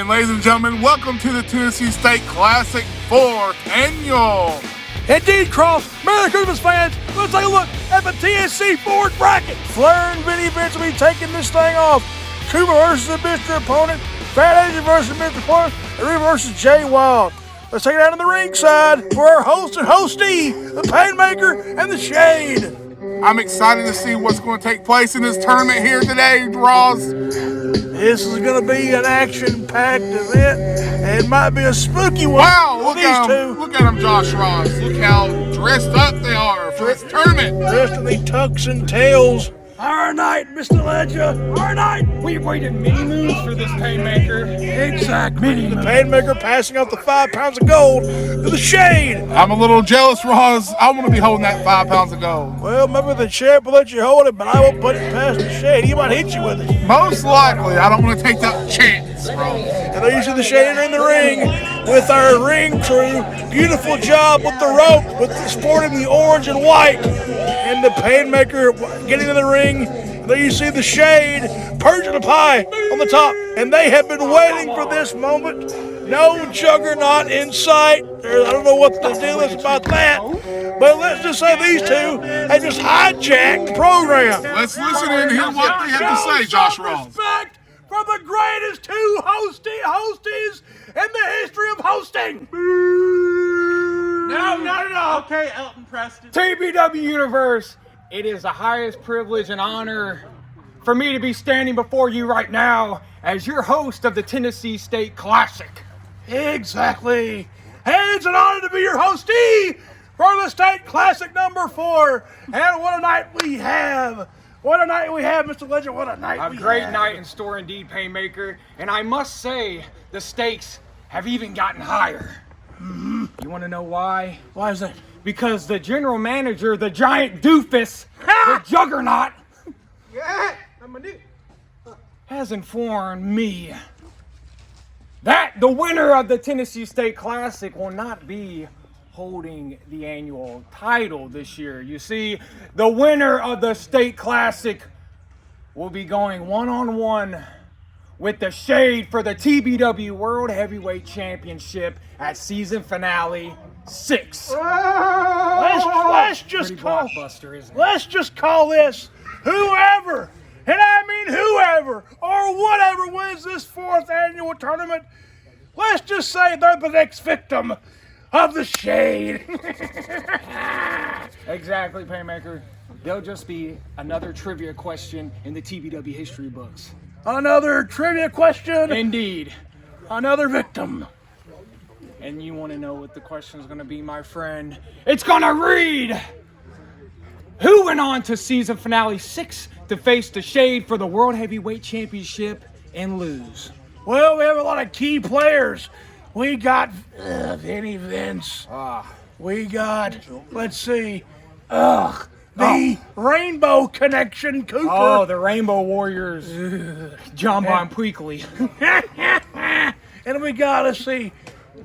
And ladies and gentlemen, welcome to the Tennessee State Classic 4th Annual. Indeed, Cross. Merry Christmas, fans. Let's take a look at the TSC IV bracket. Flair and Vinny Vince will be taking this thing off. Cooper versus a Mr. Opponent. Fat Asian versus Mr. Opponent. And Reed versus Jay Wild. Let's take it out on the ringside for our host and hostee, the PainMaker and the Shade. I'm excited to see what's going to take place in this tournament here today, Ross. This is going to be an action-packed event. It might be a spooky one. Wow, look at them. Look at them, Josh Ross. Look how dressed up they are for this tournament. Dressed in the tux and tails. Our night, Mr. Ledger. Our night. We've waited many moons for this PainMaker. Exactly. The PainMaker passing out the 5 pounds of gold to the Shade. I'm a little jealous, Ross. I want to be holding that 5 pounds of gold. Well, maybe the champ will let you hold it, but I won't put it past the Shade. He might hit you with it. Most likely. I don't want to take that chance, Ross. And there you see the Shade in the ring with our ring crew. Beautiful job with the rope, with sporting the orange and white. And the PainMaker getting in the ring. And there you see the Shade purging the pie on the top. And they have been waiting for this moment. No juggernaut in sight. I don't know what the deal is about that. But let's just say these two have just hijacked the program. Let's listen in and hear what they have to say, Josh Ross. Respect for the greatest two hosties in the history of hosting. No. Okay, Elton Preston. TBW Universe, it is the highest privilege and honor for me to be standing before you right now as your host of the Tennessee State Classic. Exactly. Hey, it's an honor to be your hostee for the State Classic number 4. And what a night we have. What a night we have, Mr. Legend. What a night we have. A great night in store indeed, PainMaker. And I must say, the stakes have even gotten higher. Mm-hmm. You want to know why? Why is that? Because the general manager, the giant doofus, the juggernaut, has informed me that the winner of the Tennessee State Classic will not be holding the annual title this year. You see, the winner of the State Classic will be going one-on-one with the Shade for the TBW World Heavyweight Championship at season finale 6. Let's just call this whoever, and I mean whoever or whatever wins this 4th annual tournament. Let's just say they're the next victim of the Shade. Exactly, PainMaker. They'll just be another trivia question in the TBW history books. Another trivia question. Indeed. Another victim. And you want to know what the question is going to be, my friend? It's going to read, who went on to season finale 6 to face the Shade for the World Heavyweight Championship and lose? Well, we have a lot of key players. We got Vinny Vince. We got, let's see, the Rainbow Connection, Cooper. Oh, the Rainbow Warriors. John Bon Puikley. And we got, let's see,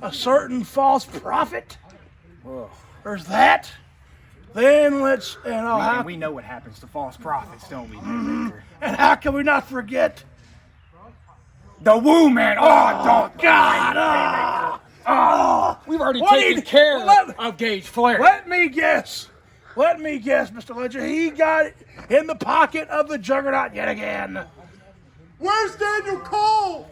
a certain false prophet. There's that. Then let's, we know what happens to false prophets, don't we? And how can we not forget the Woo Man? Oh, God. We've already taken care of Gage Flair. Let me guess, Mr. Ledger. He got it in the pocket of the juggernaut yet again. Where's Daniel Cole?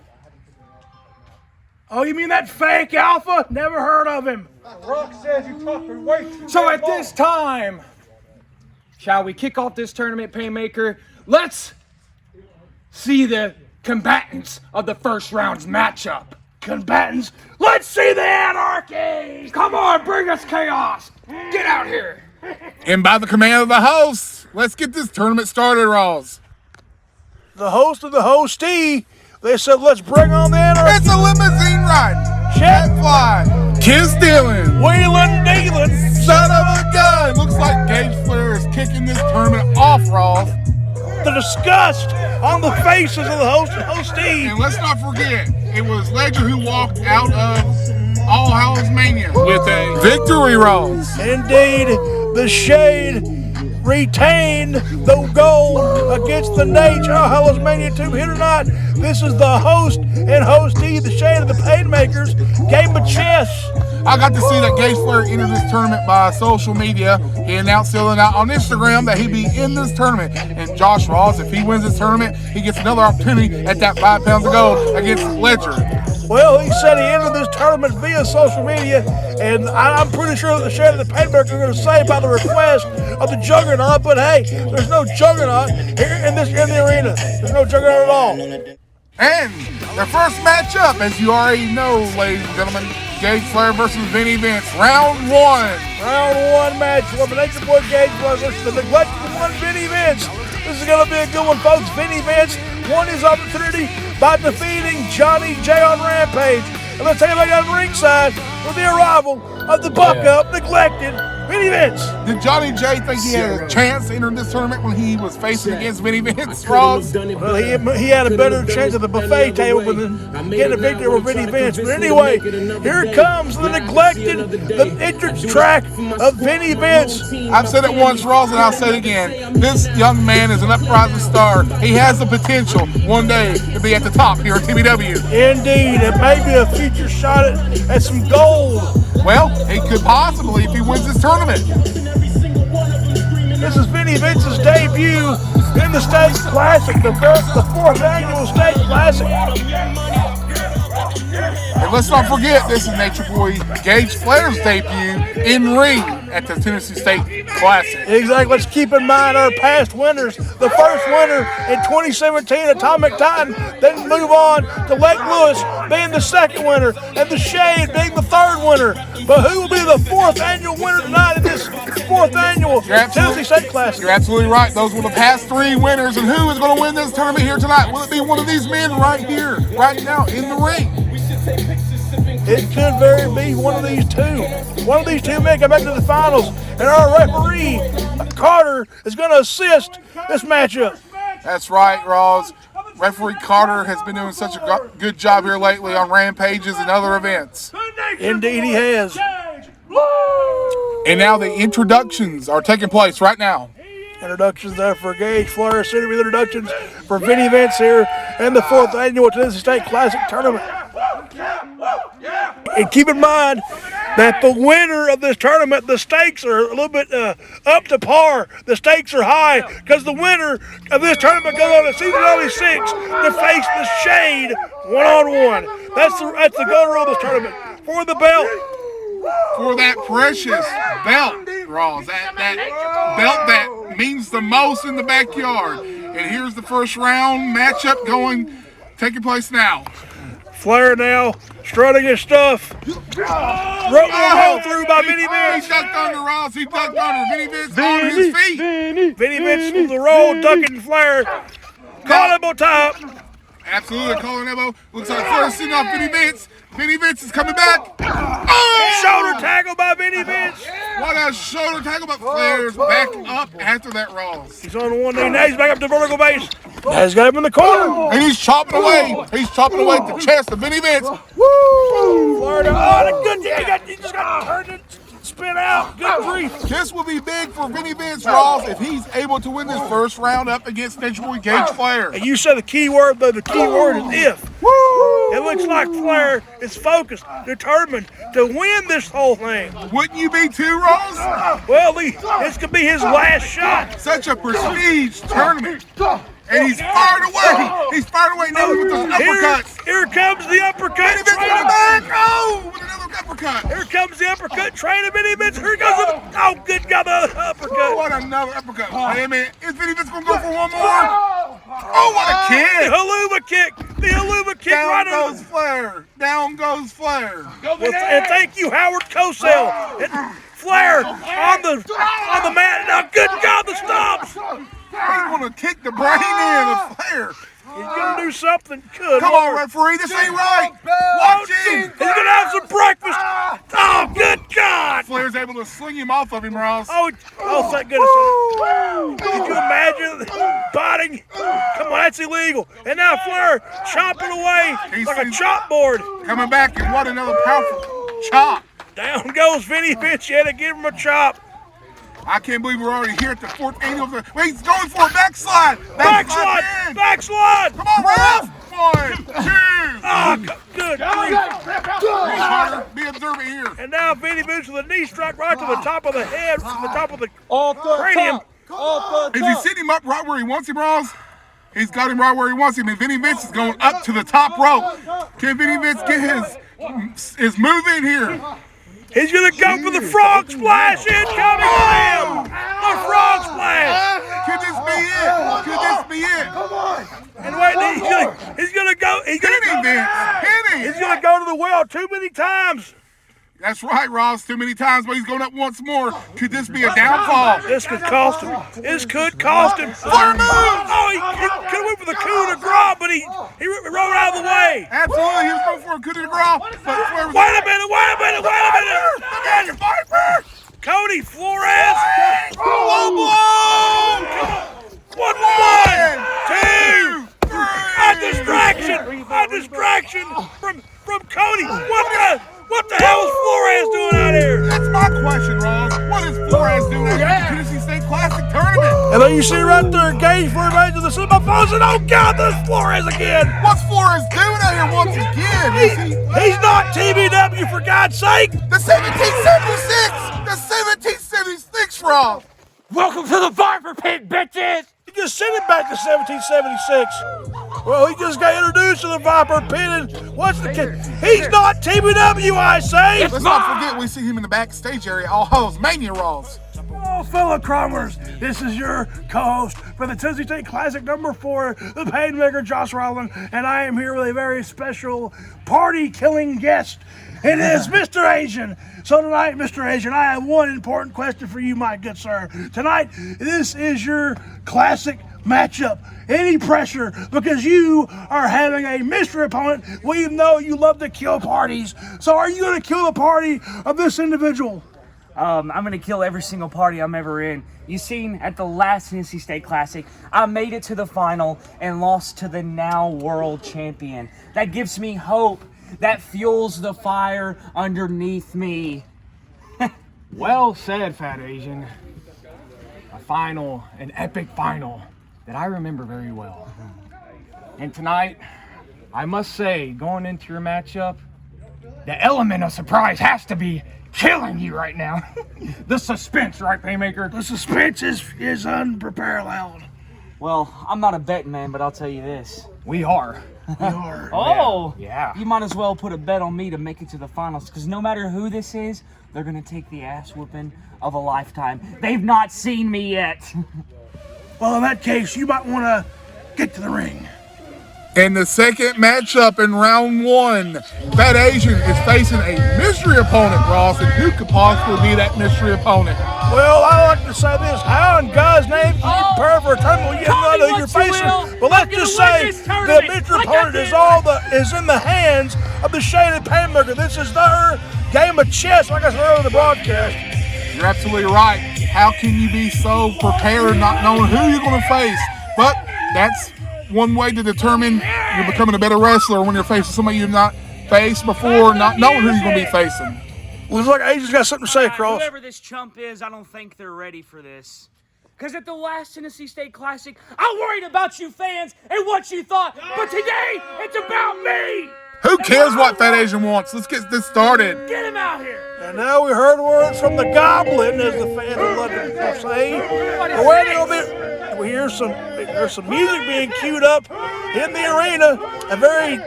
Oh, you mean that fake alpha? Never heard of him. Rock says you talking way too So at this time, shall we kick off this tournament, PainMaker? Let's see the combatants of the first round's matchup. Combatants, let's see the anarchy! Come on, bring us chaos! Get out here! And by the command of the host, let's get this tournament started, Ross. The host of the hostee, they said, let's bring on the anarchy. It's a limousine ride. Jet fly. Kiss stealing. Wheeling dealing. Son of a gun. Looks like Gage Flair is kicking this tournament off, Ross. The disgust on the faces of the host and hostee. And let's not forget, it was Ledger who walked out of All Hallows Mania with a victory, Ross. Indeed, the Shade retain the gold against the Nate. Oh, Hellas Mania 2 here tonight. This is the host and hostee, the shade of the PainMakers, game of chess. I got to see that Gage Flair entered this tournament by social media. He announced it out on Instagram that he'd be in this tournament. And Josh Ross, if he wins this tournament, he gets another opportunity at that 5 pounds of gold against Ledger. Well, he said he entered this tournament via social media, and I'm pretty sure that the share of the PainMaker are going to say by the request of the Juggernaut, but hey, there's no Juggernaut here in the arena. There's no Juggernaut at all. And the first matchup, as you already know, ladies and gentlemen, Gage Flair versus Vinny Vince, round 1. Round 1 match, elimination boy Gage Flair versus the neglected one, Vinny Vince. This is going to be a good one, folks. Vinny Vince won his opportunity by defeating Johnny J on Rampage. And let's take a look on ringside with the arrival of the buck-up, neglected Vinny Vince. Did Johnny J think he had a chance to enter this tournament when he was facing against Vinny Vince, Ross? Well, he had a better chance at the buffet table than getting a victory over Vinny Vince. But anyway, here comes the neglected, the entrance track of Vinny Vince. I've said it once, Ross, and I'll say it again. This young man is an uprising star. He has the potential one day to be at the top here at TBW. Indeed, it may be a future shot at some gold. Well, he could possibly if he wins this tournament. This is Vinny Vince's debut in the State Classic, the 4th annual State Classic. And let's not forget, this is Nature Boy Gage Flair's debut in ring at the Tennessee State Classic. Exactly. Let's keep in mind our past winners. The first winner in 2017, Atomic Titan, then move on to Lake Lewis being the second winner, and the Shade being the third winner. But who will be the 4th annual winner tonight in this 4th annual Tennessee State Classic? You're absolutely right. Those were the past 3 winners. And who is going to win this tournament here tonight? Will it be one of these men right here, right now, in the ring? It could very be one of these two. One of these two men come back to the finals, and our referee, Carter, is going to assist this matchup. That's right, Ross. Referee Carter has been doing such a good job here lately on Rampages and other events. Indeed he has. And now the introductions are taking place right now. Introductions there for Gage Flair, series with introductions for Vinny Vince here in the 4th annual Tennessee State Classic Tournament. And keep in mind that the winner of this tournament, the stakes are a little bit up to par. The stakes are high because the winner of this tournament goes on to season only 6 to face the Shade one-on-one. That's the golden rule of this tournament for the belt. For that precious belt, Ross, that belt that means the most in the backyard. And here's the first round matchup taking place now. Flair now strutting his stuff. Roll through by Vinny Vince. He ducked under, Ross. He ducked under. Vinny Vince on his feet. Vinny Vince with the roll, ducking Flair. Call elbow top. Absolutely, calling elbow. Looks like Flair's sitting off Vinny Vince. Vinny Vince is coming back. Oh! Shoulder tackle by Vinny Vince. What a shoulder tackle, but Flair's back up after that, Ross. He's on one knee. Now he's back up to vertical base. Now he's got him in the corner. And he's chopping away. He's chopping away at the chest of Vinny Vince. Woo! Florida. Oh, he just got turned and spin out. Good grief. This will be big for Vinny Vince, Ross, if he's able to win this first round up against Nature Boy Gage Flair. And you said the key word, though. The key word is if. Woo! It looks like Flair is focused, determined to win this whole thing. Wouldn't you be too, Ross? Well, this could be his last shot. Such a prestige tournament. And he's fired away. He's fired away now with those uppercuts. Here comes the uppercut. Vinny Vince in the back. Oh, with another uppercut. Here comes the uppercut. Train of Vinny Vince. Here goes the good God, the other uppercut. Oh, what another uppercut. Wait a minute. Is Vinny Vince going to go for one more? Oh, what a kick. The haluva kick. The haluva kick. Down right goes Flair. Down goes Flair. And thank you, Howard Cosell. And Flair on the mat. Now, good God, the stops. He's going to kick the brain in of Flair. He's going to do something good. Come on, referee. This ain't right. Watch him. He's going to have some breakfast. Oh, good God. Flair's able to sling him off of him, Ross. Oh, thank goodness. Could you imagine biting? Come on, that's illegal. And now Flair chopping away like a chop board. Coming back, and what another powerful chop. Down goes Vinny Vince. You had to give him a chop. I can't believe we're already here at the 4th annual. Wait, he's going for a backslide. Backslide! Backslide! Come on, Ralph! 1, 2. Ah, good. Carter, be observant here. And now Vinny Vince with a knee strike right to the top of the head, to the top of the Off the cranium. top. Is he sitting him up right where he wants him, Ross? He's got him right where he wants him, and Vinny Vince is going up to the top rope. Can Vinny Vince get his move in here? He's going to go for the frog splash incoming for him. The frog splash. Could this be it? Could this be it? And wait, he's going to go. He's going Vinny Vince, to go to the well too many times. That's right, Ross. Too many times, but he's going up once more. Could this be a downfall? This could cost him. This could cost him. Flair moves! Oh, he could have went for the coup de grace, but he rolled out of the way. Absolutely, he was going for a coup de grace, but Flair was... Wait a minute. The Viper! Cody Flores. Low blow! One, two. A distraction from Cody. What the hell is Flores doing out here? That's my question, Ross. What is Flores doing at the Tennessee State Classic Tournament? And then you see right there, Gage Flair Rampage to the semifinals, and oh God, there's Flores again. What's Flores doing out here once again? He's not TBW, for God's sake. The 1776! The 1776, Ross! Welcome to the Viper Pit, bitches! He just sent him back to 1776. Well, he just got introduced to the Viper Pit, and what's the kid? He's not TBW, I say! Let's not forget we see him in the backstage area, all those Mania Raws. Oh, fellow Cromers, this is your co-host for the Tennessee State Classic number 4, the PainMaker, Josh Rowland, and I am here with a very special party-killing guest. It is Mr. Asian. So tonight, Mr. Asian, I have one important question for you, my good sir. Tonight, this is your classic matchup. Any pressure, because you are having a mystery opponent. We know you love to kill parties. So are you going to kill the party of this individual? I'm going to kill every single party I'm ever in. You seen at the last Tennessee State Classic, I made it to the final and lost to the now world champion. That gives me hope. That fuels the fire underneath me. Well said, Fat Asian. An epic final that I remember very well. And tonight, I must say, going into your matchup, the element of surprise has to be killing you right now. The suspense, right, PainMaker? The suspense is unparalleled. Well, I'm not a betting man, but I'll tell you this. We are. Oh! Yeah. You might as well put a bet on me to make it to the finals, because no matter who this is, they're going to take the ass whooping of a lifetime. They've not seen me yet. Well, in that case, you might want to get to the ring. In the second matchup in round 1, Fat Asian is facing a mystery opponent, Ross, and who could possibly be that mystery opponent? Well, I like to say this: how in God's name can you prepare for a tournament when you don't know who you're facing? But let's just say the mystery opponent is in the hands of the shaded PainMaker. This is their game of chess, like I said earlier in the broadcast. You're absolutely right. How can you be so prepared not knowing who you're going to face? But that's one way to determine you're becoming a better wrestler when you're facing somebody you've not faced before, not knowing who you're going to be facing. Looks like Asian's got something to say, Cross. Whoever this chump is, I don't think they're ready for this. Because at the last Tennessee State Classic, I worried about you fans and what you thought. But today, it's about me. Who cares what Fat Asian wants? Let's get this started. Get him out here. And now we heard words from the Goblin, as the fans would love to say. There's some music being queued up in the arena. A very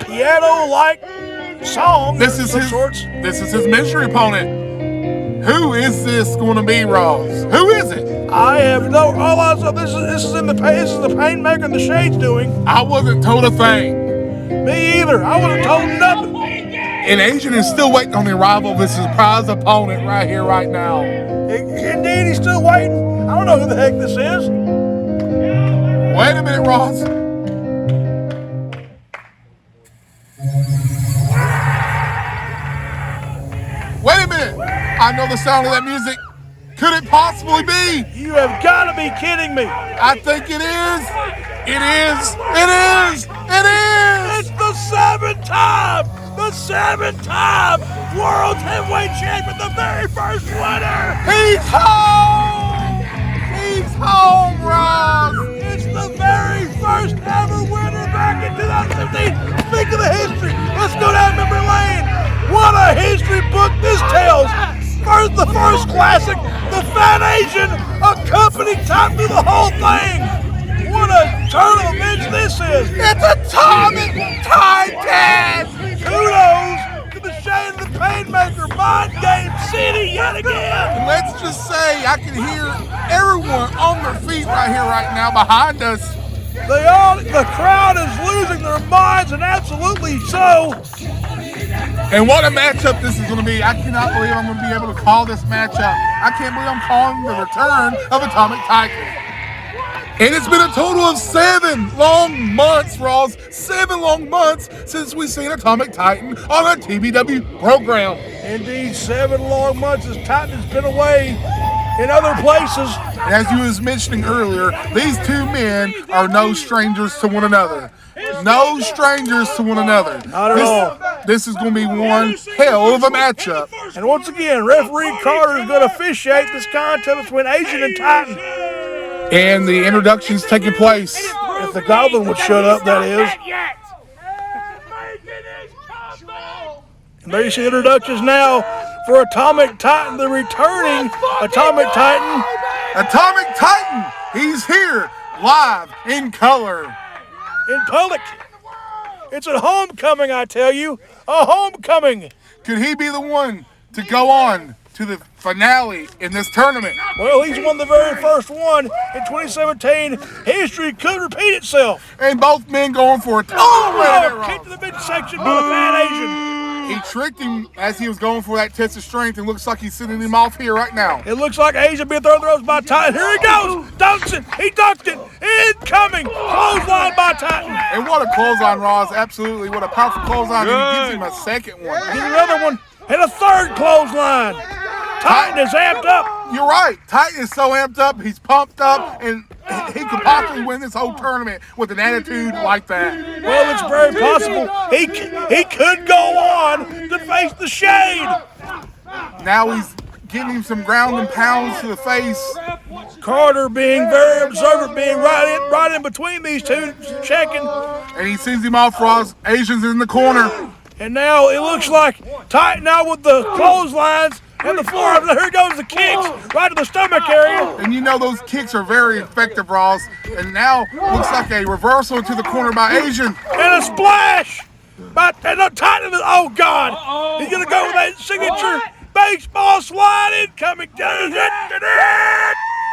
piano-like song. This is his mystery opponent. Who is this going to be, Ross? Who is it? I have no. All I saw. This is the PainMaker and the Shades doing. I wasn't told a thing. Me either. I wasn't told nothing. And Asian is still waiting on the arrival of his surprise opponent right here, right now. Indeed, he's still waiting. I don't know who the heck this is. Wait a minute, Ross. Wait a minute. I know the sound of that music. Could it possibly be? You have got to be kidding me. I think it is. It is. It is. It is. It's the 7th time World heavyweight champion, the very first winner. He's home! He's home, Ross! It's the very first ever winner back in 2015. Think of the history. Let's go down memory lane. What a history book this tells. First, the first classic, the Fat Asian, accompanied Titan through the whole thing. What a turn of events this is. It's Atomic Titan! Kudos to the Shade of the PainMaker, Mind Game City yet again. Let's just say I can hear everyone on their feet right here, right now, behind us. The crowd is losing their minds, and absolutely so. And what a matchup this is going to be. I cannot believe I'm going to be able to call this matchup. I can't believe I'm calling the return of Atomic Titan. And it's been a total of 7 long months, Ross. 7 long months since we've seen Atomic Titan on a TBW program. Indeed, 7 long months as Titan has been away in other places. And as you was mentioning earlier, these two men are no strangers to one another. No strangers to one another. Not at all. This is going to be one hell of a matchup. And once again, referee Carter is going to officiate this contest between Asian and Titan. And the introduction's taking place. If the Goblin would shut up, that is. And there you see introductions now for Atomic Titan, the returning Atomic Titan. Atomic Titan, he's here, live, in color. In public. It's a homecoming, I tell you. A homecoming. Could he be the one to go on to the finale in this tournament? Well, he's won the very first one in 2017. History could repeat itself. And both men going for it. Oh, kick to the midsection by the Fat Asian. He tricked him as he was going for that test of strength, and looks like he's sending him off here right now. It looks like Asian being thrown throws by Titan. Here he goes. Dunks it. He dunked it. Incoming. Clothesline by Titan. And what a clothesline, Ross. Absolutely. What a powerful clothesline. And he gives him a second one. Here's another one. And a third clothesline. Titan is amped up. You're right. Titan is so amped up. He's pumped up. And he could possibly win this whole tournament with an attitude like that. Well, it's very possible. He could go on to face the Shade. Now he's getting him some ground and pounds to the face. Carter being very observant, being right in between these two, checking. And he sends him off, Ross. Asians in the corner. And now it looks like Titan now with the clotheslines and the forearms. Here goes the kicks right to the stomach area. And you know those kicks are very effective, Ross. And now looks like a reversal into the corner by Asian. And a splash. And Titan is, oh God. He's going to go with that signature baseball slide incoming.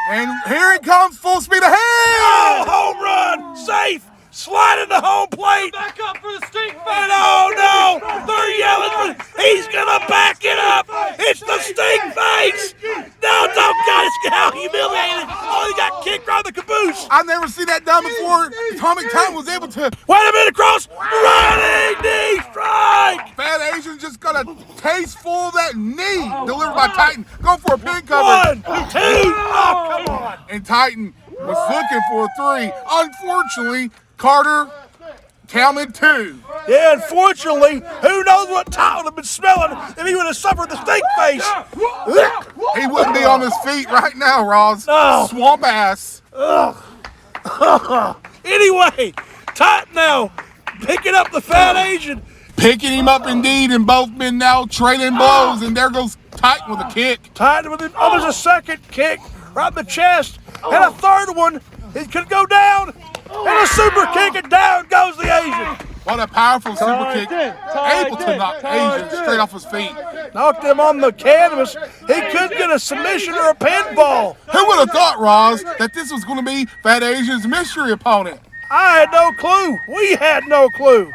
And here he comes, full speed ahead. Oh, home run. Safe. Sliding the home plate. Back up for the stink face. And oh no, they're yelling for, he's gonna back it up. It's the stink face. No, don't got it. How humiliated. Oh, he got kicked right in the caboose. I've never seen that done before. Atomic Titan was able to. Wait a minute, cross. Running knee strike. Fat Asian just got a taste full of that knee delivered by Titan. Going for a pin cover. 1, 2. Oh, come on. And Titan was looking for a 3. Unfortunately, Carter counted 2. Yeah, unfortunately, who knows what Titan would have been smelling if he would have suffered the stink face. He wouldn't be on his feet right now, Ross. No. Swamp ass. Anyway, Titan now picking up the Fat Asian. Picking him up indeed, and both men now trading blows, and there goes Titan with a kick. Titan with it. Oh, there's a second kick right in the chest, and a third one. He could go down, and a super kick, and down goes the Asian. What a powerful super kick. Able to knock Asian straight off his feet. Knocked him on the canvas. He could get a submission or a pinfall. Who would have thought, Roz, that this was going to be Fat Asian's mystery opponent? I had no clue. We had no clue.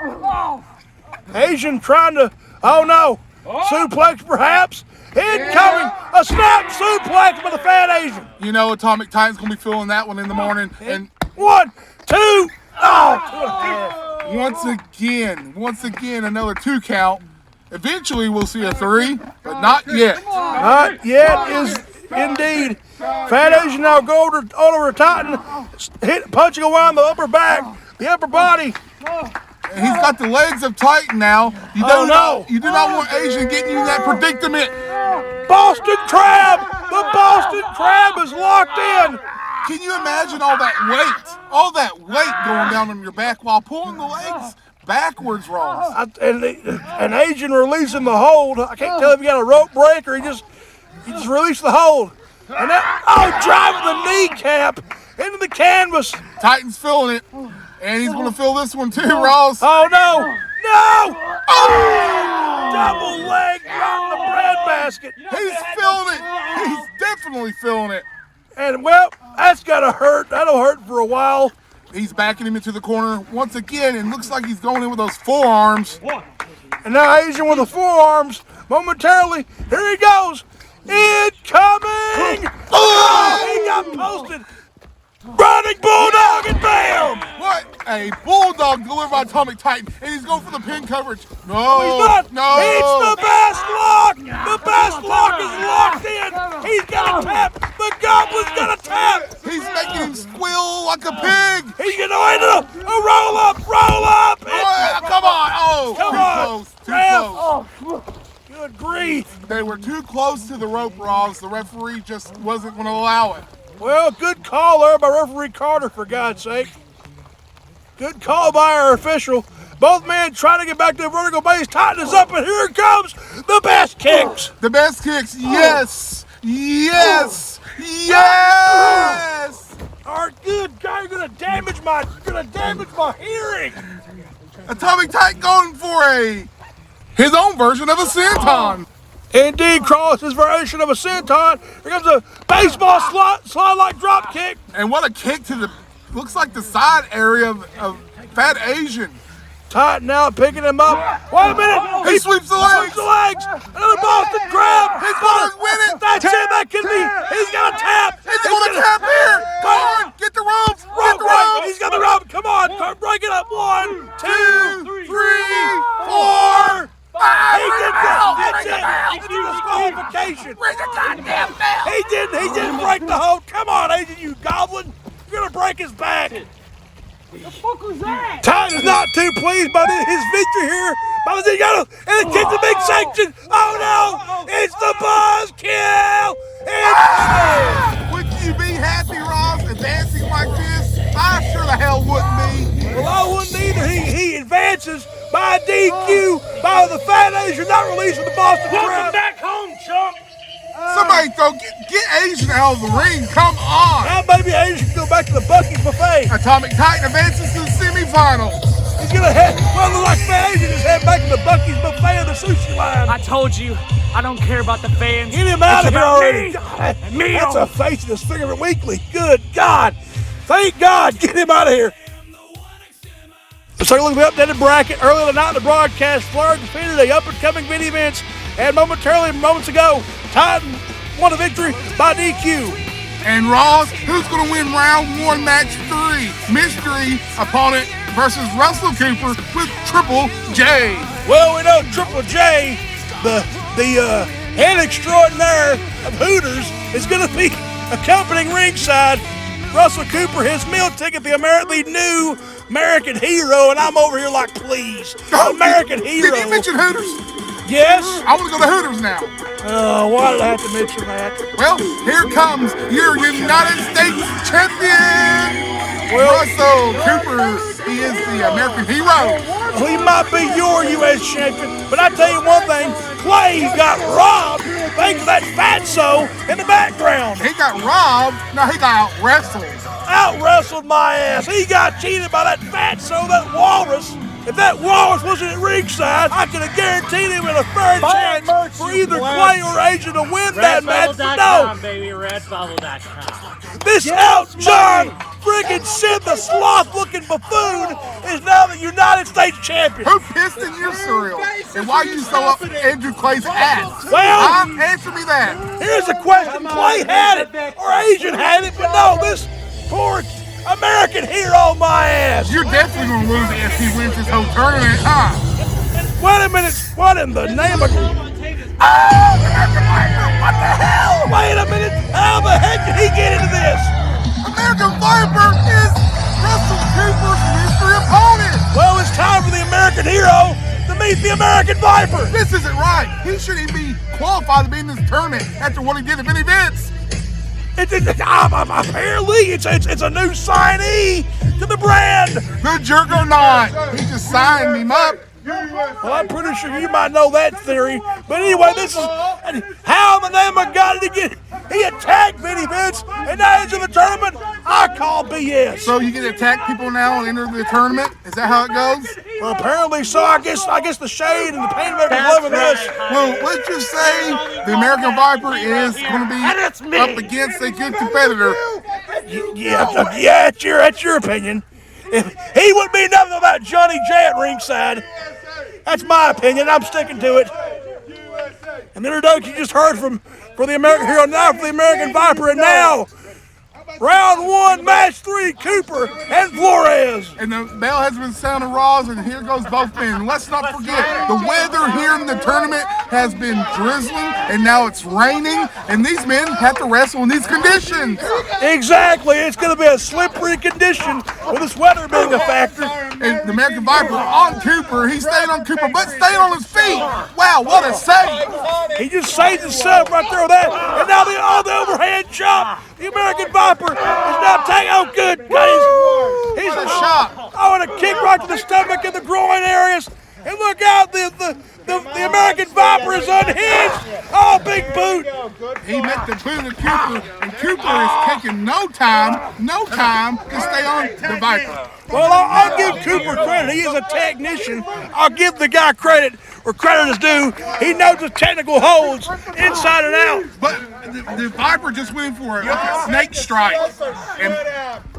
Asian trying to, oh no, suplex perhaps. Incoming, a snap suplex by the Fat Asian. You know Atomic Titan's going to be feeling that one in the morning. And 1, 2, oh. Once again, another 2 count. Eventually we'll see a 3, but not yet. Not yet is indeed. Fat Asian now go over Titan, punching around the upper back, the upper body. And he's got the legs of Titan now. You do not want Asian getting you in that predicament. Boston Crab! The Boston Crab is locked in! Can you imagine all that weight going down on your back while pulling the legs backwards, Ross? An Asian releasing the hold. I can't tell if he got a rope break or he just released the hold. And driving the kneecap into the canvas. Titan's feeling it, and he's going to feel this one too, Ross. Oh, no! No! Oh! Double leg right in the bread basket. He's feeling it. He's definitely feeling it. And, well, that's got to hurt. That'll hurt for a while. He's backing him into the corner once again, and looks like he's going in with those forearms. And now Asian with the forearms. Momentarily, here he goes. Incoming! Oh, he got posted. Running Bulldog and bam! What a Bulldog delivered by Atomic Titan, and he's going for the pin coverage. No, he's not. No. It's the best lock. The best lock is locked in. He's got to tap. The Goblin's got to tap. He's making him squeal like a pig. He's going to end a roll up. Come on. Oh, come too close. Too close. Good grief. They were too close to the rope, Ross. The referee just wasn't going to allow it. Well, good call there by referee Carter, for God's sake. Good call by our official. Both men trying to get back to the vertical base. Titan is up, and here comes the best kicks. The best kicks, yes. Yes. Yes. All right, good guy, you're gonna damage my hearing. Atomic Titan going for his own version of a senton. Indeed, Cross, his version of a senton. Here comes a baseball slide like drop kick. And what a kick to the, looks like the side area of Fat Asian. Titan now picking him up. Wait a minute. He sweeps the legs. Another Boston Crab. He's going to win it. That's it. That can be. He's got a tap. He's going to tap here. Come on. Get the ropes. Get the ropes. He's got the rope. Come on. Break it up. 1, 2, 3, 4. He did that's it. It's a disqualification. Bring the goddamn bell. He didn't break the hold. Come on, Agent, you goblin. You're gonna break his back. The fuck was that? Titan is not too pleased by his victory here. And it kicks the big section. Oh no! It's the buzz kill. Would you be happy, Ross, advancing like this? I sure the hell wouldn't be. Well, I wouldn't either. He advances by DQ by the Fat Asian, not releasing the Boston Crab. Welcome back home, chump. Somebody get Asian out of the ring. Come on. Now maybe Asian can go back to the Buc-ee's buffet. Atomic Titan advances to the semifinals. He's gonna head, like Fat Asian is heading back to the Buc-ee's buffet of the sushi line. I told you, I don't care about the fans. Get him out of here already. That's a face of Disfigurement Weekly. Good God. Thank God. Get him out of here. Let's take a look at the updated bracket. Earlier tonight in the broadcast, Flair defeated a up-and-coming Vinny Vince, and moments ago, Titan won a victory by DQ. And Ross, who's going to win round 1, match 3? Mystery opponent versus Russell Cooper with Triple J. Well, we know Triple J, the head extraordinaire of Hooters, is going to be accompanying ringside Russell Cooper, his meal ticket, the new American Hero, and I'm over here like, please, American Hero. Did you mention Hooters? Yes. I want to go to Hooters now. Why did I have to mention that? Well, here comes your United States champion, Russell Cooper. He is the American Hero. Well, he might be your U.S. champion, but I tell you one thing, Clay got robbed thanks to that fatso in the background. He got robbed. No, he got out-wrestled. Out-wrestled my ass. He got cheated by that fatso, that walrus. If that walrus wasn't at ringside, I could have guaranteed him a fair chance for either Clay or Asian to win that match. But no, baby, redbubble.com. this John friggin' Sid the sloth-looking buffoon is now the United States champion. Who pissed in your cereal? And why you so up Andrew Clay's ass? Well, answer me that. Here's the question. Clay had it, or Asian had it, but no, this poor American Hero my ass. You're definitely going to lose it if he wins this whole tournament, huh? Wait a minute. What in the name of... Oh, American Viper, what the hell? Wait a minute. How the heck did he get into this? American Viper is Russell Cooper's mystery opponent. Well, it's time for the American Hero to meet the American Viper. This isn't right. He shouldn't even be qualified to be in this tournament after what he did to Vinny Vince. Apparently, it's a new signee to the brand. The jerk or not, he just signed him up. Well, I'm pretty sure you might know that theory. But anyway, this is how in the name of God did he get? He attacked Vinny Vince, and now he's in the tournament. I call BS. So you get to attack people now and enter the tournament? Is that how it goes? Well, apparently so. I guess the Shade and the PainMaker are loving this. Well, let's just say the American Viper is going to be up against a good competitor. Yeah, that's your opinion. If he wouldn't be nothing about Johnny J at ringside. That's my opinion. I'm sticking to it. And the introduction you just heard for the American Hero, now for the American Viper, and now round 1, match 3, Cooper and Flores. And the bell has been sounded, Ross, and here goes both men. And let's not forget, the weather here in the tournament has been drizzling, and now it's raining, and these men have to wrestle in these conditions. Exactly. It's going to be a slippery condition with this weather being a factor. And the American Viper on Cooper, he stayed on Cooper, but stayed on his feet. Wow, what a save. He just saved himself right there with that. And now the overhand chop. The American Viper is now taking, oh good, he's What a shot. Oh, and a kick right to the stomach and the groin areas. And look out, the American Viper is unhinged. Oh, big boot. He met the boot of Cooper, and Cooper is taking no time to stay on the Viper. Well, I'll give Cooper credit. He is a technician. I'll give the guy credit where credit is due. He knows the technical holds inside and out. But the Viper just went for a snake strike. And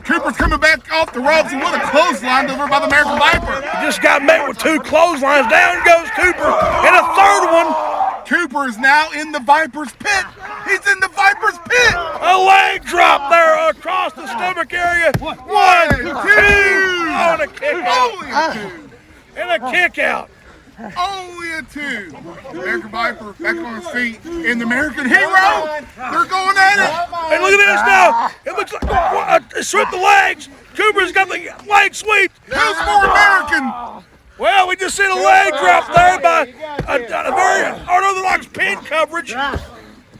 Cooper's coming back off the ropes, and what a clothesline over by the American Viper. He just got met with 2 clotheslines. Down goes Cooper. And a third one. Cooper is now in the Viper's pit. He's in the Viper's pit. A leg drop there across the stomach area. 1, 2. Oh, and a kick out. Only a 2. And a kick out. Only a 2. American Viper back on his feet. And the American Hero, they're going at it. And look at this now. It looks like sweep the legs. Cooper's got the leg sweep. Who's more American? Well, we just seen a leg drop there by a very unorthodox pin coverage. He's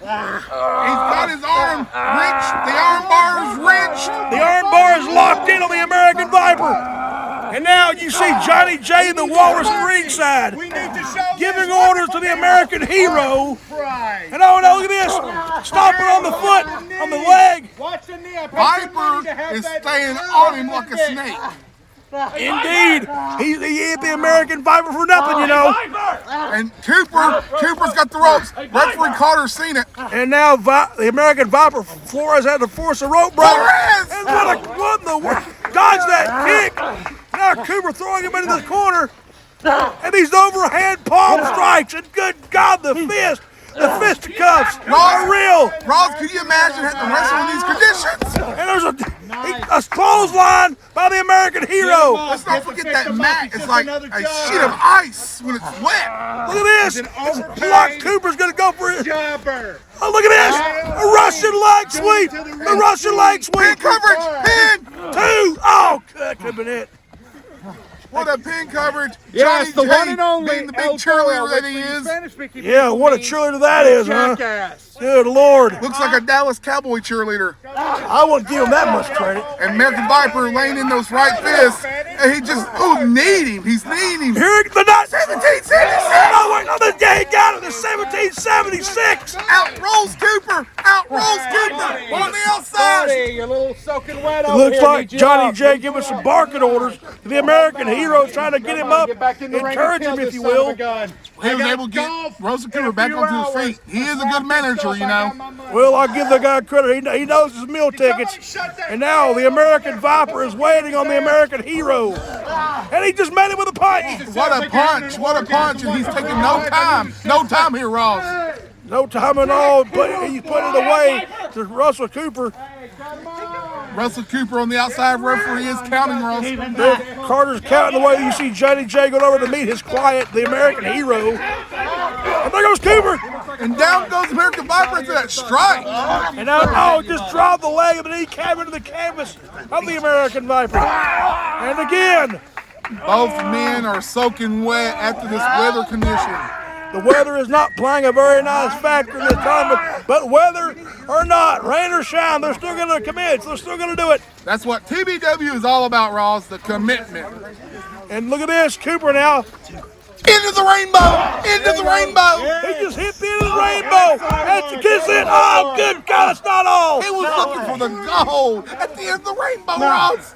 got his arm wrenched. The arm bar is wrenched. The arm bar is locked in on the American Viper. And now you see Johnny J and the Walrus at ringside giving orders to the American Hero. And oh no, look at this. Stomping on the foot, on the leg. Viper is staying on him like a snake. Indeed. He hit the American Viper for nothing, you know. And Cooper's got the ropes. Referee Carter's seen it. And now the American Viper, Flores had to force a rope break. Flores! And what in the world? Dodge that kick. Now Cooper throwing him into the corner. And these overhand palm strikes. And good God, the fisticuffs are real. Ross, can you imagine having to wrestle in these conditions? And there's a clothesline by the American Hero. Let's not forget that mat is like a sheet of ice when it's wet. Look at this. Block Cooper's going to go for it. Oh, look at this. A Russian leg sweep. The Russian leg sweep. Pin coverage. Pin. 2. Oh, that could have been it. What a pin coverage. Yes, Johnny the one J and only being the big cheerleader that he is. Yeah, what a cheerleader that is, huh? Jackass. Good Lord. Looks like a Dallas Cowboy cheerleader. I wouldn't give him that much credit. And American Viper laying in those right fists. And he just, kneed him. He's kneeing him. Here, the 1776. Oh, wait, no, he got it. The 1776. Out rolls Cooper. Out rolls Cooper on the outside. Buddy, you're a little soaking wet It over looks here. like Johnny J giving some barking orders to the American Hero, trying to get him up, encourage him, if you will. He was able to get Rosa Cooper back onto his feet. He is a good manager, you know. Well, I'll give the guy credit. He knows his meal tickets. And now the American Viper is waiting on the American Hero. And he just met him with a punch. What a punch. What a punch. And he's taking no time. No time here, Ross. No time at all. He's putting it away to Russell Cooper. Russell Cooper on the outside referee is counting, Ross. Carter's counting the way you see Johnny J going over to meet his client, the American Hero. And there goes Cooper. And down goes American Viper into that strike. And now, just dropped the leg of the kneecap into the canvas of the American Viper. And again, Both men are soaking wet after this weather condition. The weather is not playing a very nice factor in this tournament, but whether or not, rain or shine, they're still going to commit. They're still going to do it. That's what TBW is all about, Ross, the commitment. And look at this, Cooper now. Into the rainbow! Into the rainbow! He just hit the end of the rainbow. That's the kiss it. Oh, good God, it's not all. He was looking for the gold at the end of the rainbow, Ross.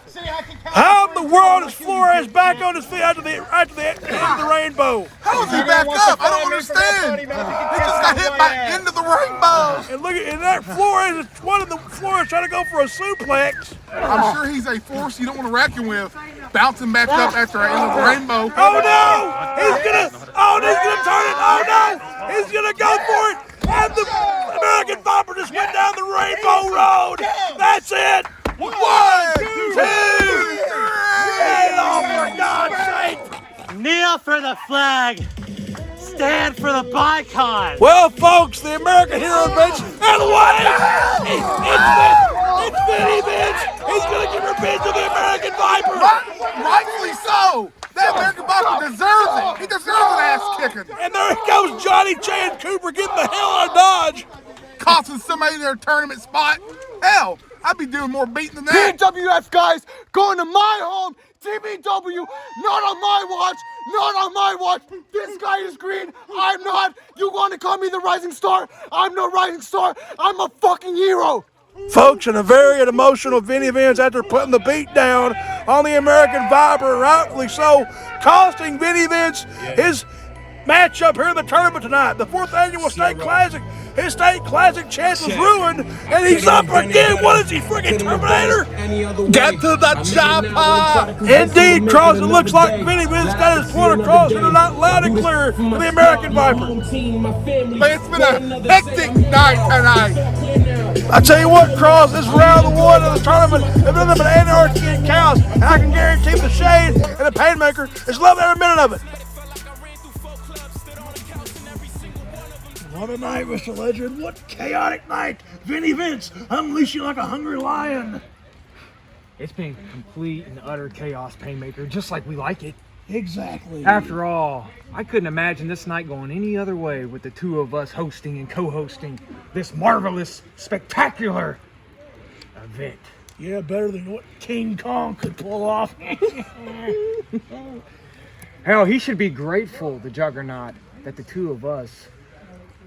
How in the world is Flores back on his feet after the end of the rainbow? How is he back up? I don't understand. He just got hit by end of the rainbow. And look at that Flores. One of the Flores trying to go for a suplex. I'm sure he's a force you don't want to reckon with. Bouncing back up after an end of the rainbow. Oh no! He's gonna turn it. Oh no! He's gonna go for it. And the American Viper just went down the rainbow road. That's it. 1, 2, 3. Oh, for God's sake. Kneel for the flag. Stand for the boycott. Well, folks, the American Hero bench, and what? It's Vinny Vince. He's going to get revenge on the American Viper. Rightfully so. That American Viper deserves it. He deserves an ass kicking. And there goes Johnny J and Cooper getting the hell out of Dodge. Costing somebody their tournament spot. Hell, I'd be doing more beating than that. PWF guys going to my home. TBW, not on my watch, not on my watch. This guy is green, I'm not. You want to call me the rising star? I'm no rising star, I'm a fucking hero. Folks, and a very emotional Vinny Vince after putting the beat down on the American Viper, rightfully so, costing Vinny Vince his matchup here in the tournament tonight. The 4th annual state classic. His state classic chance was ruined, and he's up again. What is he, freaking Terminator? Get to the chopper! Indeed, Cross, it looks like Vinny Vince got his point across and not loud and clear for the American Viper. But it's been a hectic night tonight. I tell you what, Cross, this round 1 of the tournament has been nothing but anarchy and chaos, and I can guarantee the Shade and the PainMaker is loving every minute of it. What a night, Mr. Legend. What chaotic night. Vinny Vince, unleash you like a hungry lion. It's been complete and utter chaos, PainMaker, just like we like it. Exactly. After all, I couldn't imagine this night going any other way with the two of us hosting and co-hosting this marvelous, spectacular event. Yeah, better than what King Kong could pull off. Hell, he should be grateful, the Juggernaut, that the two of us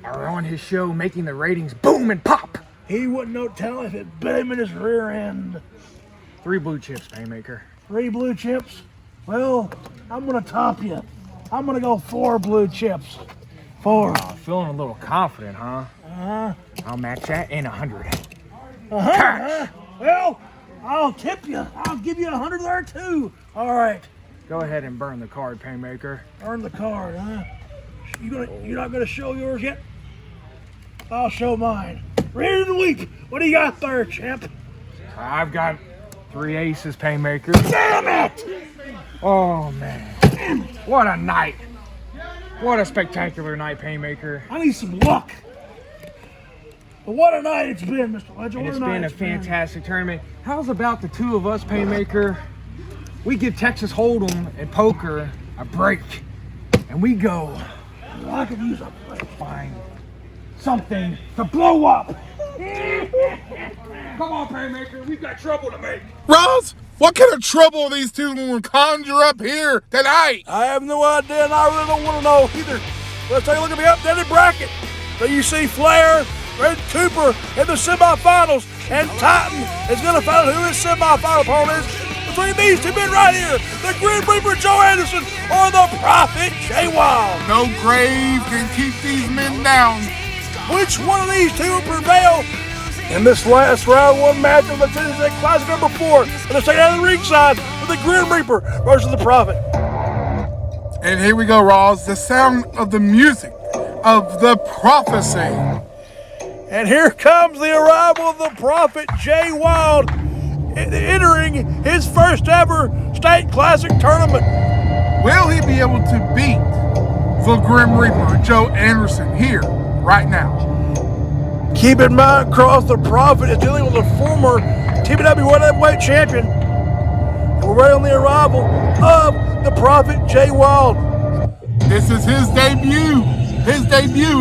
are on his show making the ratings boom and pop. He wouldn't know tell if it bit him in his rear end. 3 blue chips, PainMaker. 3 blue chips? Well, I'm going to top you. I'm going to go 4 blue chips. 4. Oh, feeling a little confident, huh? Uh-huh. I'll match that in 100. Uh-huh. Well, I'll tip you. I'll give you 100 there, too. All right. Go ahead and burn the card, PainMaker. Earn the card, huh? You're not going to show yours yet? I'll show mine. Ready to weep. What do you got there, champ? I've got 3 aces, PainMaker. Damn it! Oh, man. What a night. What a spectacular night, PainMaker. I need some luck. But what a night it's been, Mr. Legend. And it's been a fantastic tournament. How's about the two of us, PainMaker? We give Texas Hold'em and poker a break. And we go. I could use a break. Find something to blow up. Come on, PainMaker. We've got trouble to make. Ross, what kind of trouble are these two going to conjure up here tonight? I have no idea, and I really don't want to know either. Let's take a look at the updated bracket. So you see Flair and Cooper in the semifinals, and Titan is going to find out who his semifinal opponent is between these two men right here, the Grim Reaper Joe Anderson or the Prophet Jay Wild. No grave can keep these men down. Which one of these two will prevail in this last round 1 match of the Tennessee Classic number 4? And let's take out of the ringside with the Grim Reaper versus the Prophet. And here we go, Ross, the sound of the music of the prophecy. And here comes the arrival of the Prophet Jay Wild, entering his first ever state classic tournament. Will he be able to beat the Grim Reaper, Joe Anderson, here, right now? Keep in mind, Cross, the Prophet is dealing with a former TBW World Heavyweight Champion. And on the arrival of the Prophet Jay Wild. This is his debut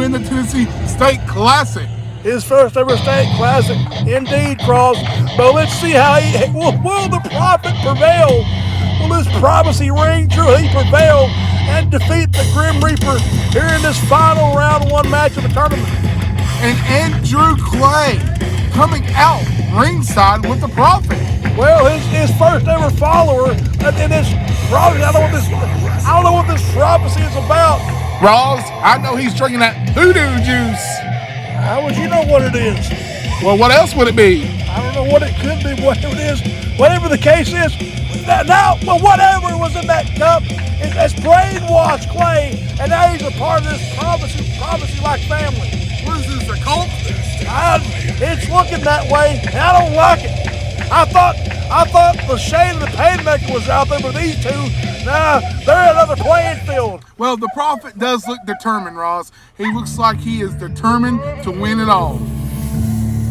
in the Tennessee State Classic. His first ever state classic, indeed, Cross. But let's see how will the Prophet prevail? Will his prophecy ring true? He prevail and defeat the Grim Reaper here in this final round 1 match of the tournament. And Andrew Clay coming out ringside with the Prophet. Well, his first ever follower in this prophecy. I don't know what this prophecy is about. Ross, I know he's drinking that voodoo juice. How would you know what it is? Well, what else would it be? I don't know what it could be, whatever it is. Whatever the case is, whatever was in that cup has brainwashed Clay, and now he's a part of this prophecy-like family. What is this, a cult? It's looking that way, and I don't like it. I thought the shade of the PainMaker was out there, but these two, they're another playing field. Well, the Prophet does look determined, Ross. He looks like he is determined to win it all.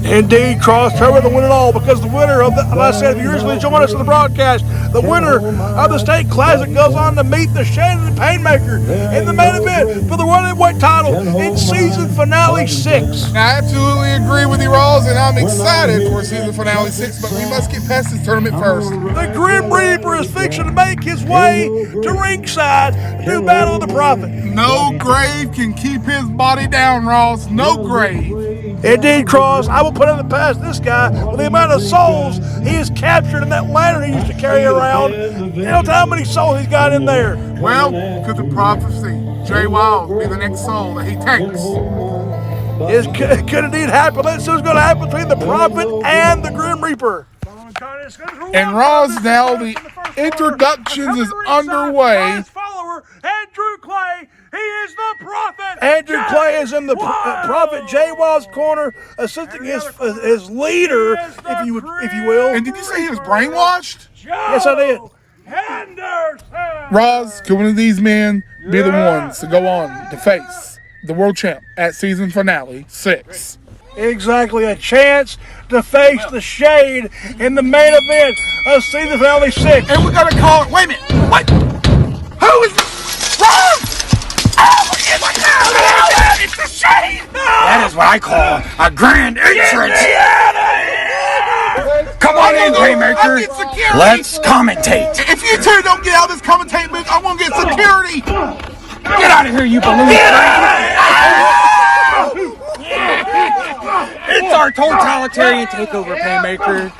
Indeed, Cross, determined to win it all, because the winner of like I said, if you usually join us in the broadcast, the winner of the State Classic goes on to meet the Shade of the PainMaker in the main event for the World Heavyweight title in season finale 6. I absolutely agree with you, Ross, and I'm excited for season finale 6, but we must get past this tournament first. The Grim Reaper is fixing to make his way to ringside to do battle of the Prophet. No grave can keep his body down, Ross. No grave. Indeed, Cross, I will put in the past this guy with the amount of souls he has captured in that lantern he used to carry around. You know how many souls he's got in there. Well, could the prophecy, Jay Wild, be the next soul that he takes? It could indeed happen. Let's see what's going to happen between the Prophet and the Grim Reaper. And Ross, now the introductions is underway. Follower, Andrew Clay. He is the Prophet. Andrew Clay is in the Prophet Jay Wild's corner, assisting his leader, if you will. And did you say he was brainwashed? Yes, I did. Ross, could one of these men be the ones to go on to face the world champ at season finale 6? Exactly, a chance to face the Shade in the main event of season finale 6. And we gotta call it. Wait a minute. What? Who is Ross? Oh, it's the Shade! That is what I call a grand entrance. Come on in, PainMaker. Let's commentate. If you two don't get out of this commentating booth, I won't get security. Get out of here, you balloon. It's our totalitarian takeover, PainMaker.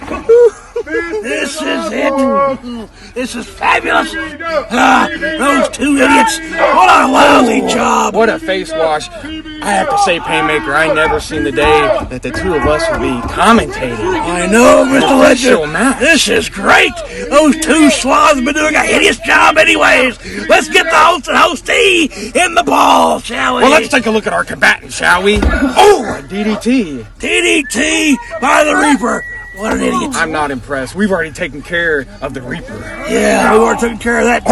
This is it. This is fabulous. Those two idiots. What a lousy job. What a face wash. I have to say, PainMaker, I never seen the day that the two of us would be commentating. I know, Mr. Legend. This is great. Those two sloths have been doing a hideous job anyways. Let's get the host and hostee in the ball, shall we? Well, let's take a look at our combatant, shall we? Oh, a DDT. DDT by the Reaper. What an idiot. I'm not impressed. We've already taken care of the Reaper. Yeah, we've already taken care of that.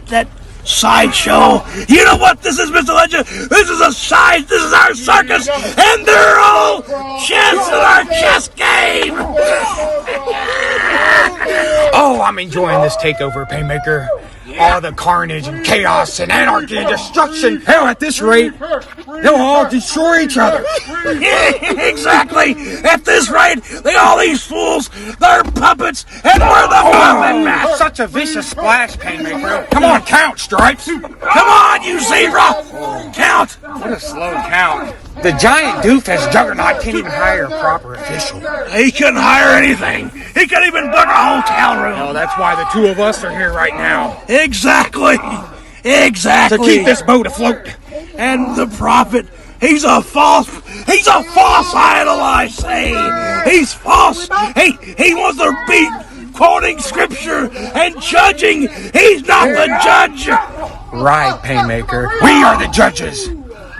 That sideshow. You know what this is, Mr. Legend? This is this is our circus, and they're all chess in our chess game. Oh, I'm enjoying this takeover, PainMaker. All the carnage and chaos and anarchy and destruction. Hell, at this rate, they'll all destroy each other. Exactly. At this rate, all these fools, they're puppets, and we're the puppet master. Such a vicious splash, PainMaker. Come on, count, Stripes. Come on, you zebra. Count. What a slow count. The giant doofus Juggernaut can't even hire a proper official. He couldn't hire anything. He couldn't even book a hotel room. Oh, that's why the two of us are here right now. Exactly. To keep this boat afloat. And the Prophet, he's a false idol, I say. He's false. He wants to be quoting scripture and judging. He's not the judge. Right, PainMaker. We are the judges.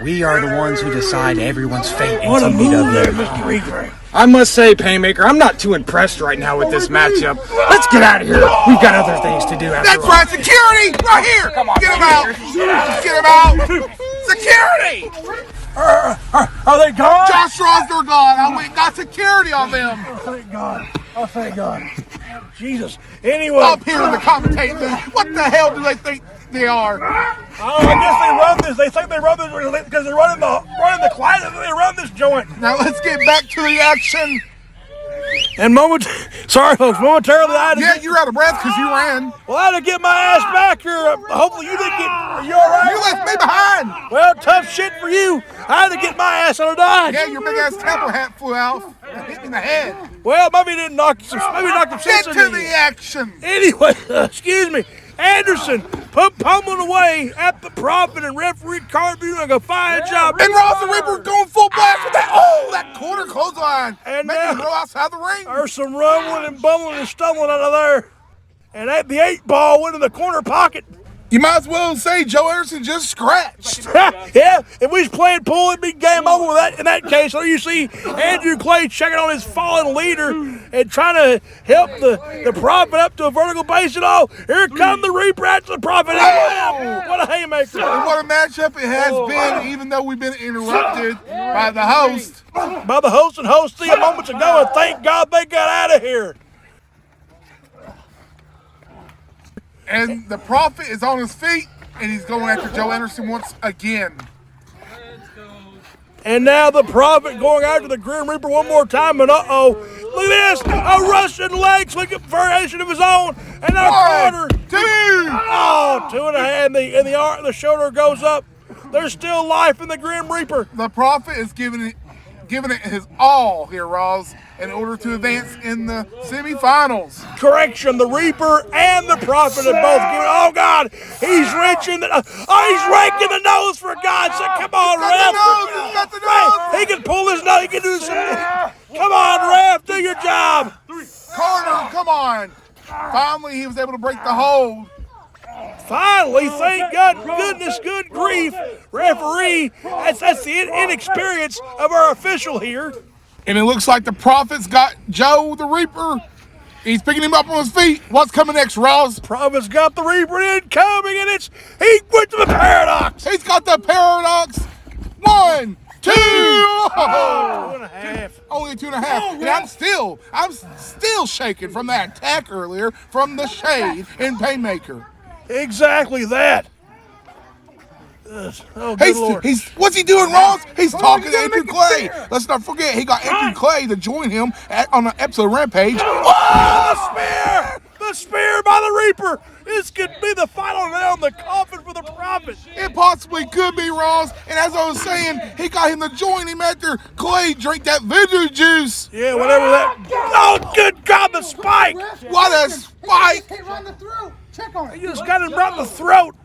We are the ones who decide everyone's fate in What a move TBW. there, Mr. Reaper. I must say, PainMaker, I'm not too impressed right now with this matchup. Let's get out of here. We've got other things to do after That's all. right, security! Right here! Come on, get him out! Get him out! Security! Are they gone? Josh Ross, they're gone. I went got security on them. Oh, thank God. Oh, thank God. Jesus. Anyway. Up here in the commentating booth. What the hell do they think they are? Oh, I guess they run this. They think they run this because they're running the class. They run this joint. Now let's get back to the action. And sorry folks, momentarily I had to Yeah, you're out of breath because you ran. Well, I had to get my ass back here. Hopefully you didn't get. Are you all right? You left me behind. Well, tough shit for you. I had to get my ass out of Dodge. Yeah, your big ass temple hat flew out. It hit me in the head. Well, maybe it didn't knock some. Maybe knocked some Get sense to into the you. action. Anyway, excuse me. Anderson pummeling away at the Prophet, and referee Carter doing a fine job. And Ross the Reaper going full blast with that. Oh, that quarter clothesline. And making him now- roll outside the ring. There's some rumbling and bumbling and stumbling out of there. And at the 8-ball went in the corner pocket. You might as well say Joe Anderson just scratched. Yeah, if we was playing pool, it'd be game over with that. In that case, so you see Andrew Clay checking on his fallen leader and trying to help the Prophet up to a vertical base and all. Here come the Reaper after the Prophet. Oh, what a haymaker. And what a matchup it has been, even though we've been interrupted by the host. By the host and hostie moments ago, and thank God they got out of here. And the Prophet is on his feet, and he's going after Joe Anderson once again. And now the Prophet going after the Grim Reaper one more time, and uh-oh, look at this, a Russian leg sweep variation of his own, and now Carter, 1, 2. oh, 2.5, and the shoulder goes up. There's still life in the Grim Reaper. The Prophet is giving it his all here, Ross, in order to advance in the semifinals. Correction, the Reaper and the Prophet are both giving, oh God, he's wrenching he's raking the nose for God's sake. Come on, He's got the nose. Ref. He can pull his nose, he can do something. Come on, Ref, do your job. Carter, come on. Finally, he was able to break the hold. Finally, thank God, goodness, good grief, referee. That's the inexperience of our official here. And it looks like the Prophet's got Joe the Reaper. He's picking him up on his feet. What's coming next, Ross? Prophet's got the Reaper incoming, and he went to the Paradox. He's got the Paradox. 1, 2. Oh, 2.5. only 2.5. And I'm still shaking from that attack earlier from the shade in PainMaker. Exactly that. Oh, good Lord. What's he doing, Ross? He's talking to Andrew Clay. Let's not forget, he got Andrew Clay to join him on an episode of Rampage. Oh, the spear! The spear by the Reaper. This could be the final nail in the coffin for the Prophet. It possibly could be, Ross. And as I was saying, he got him to join him after Clay drank that voodoo juice. Yeah, whatever that. Oh, good God, the spike! What a spike! He just got him right in the throat.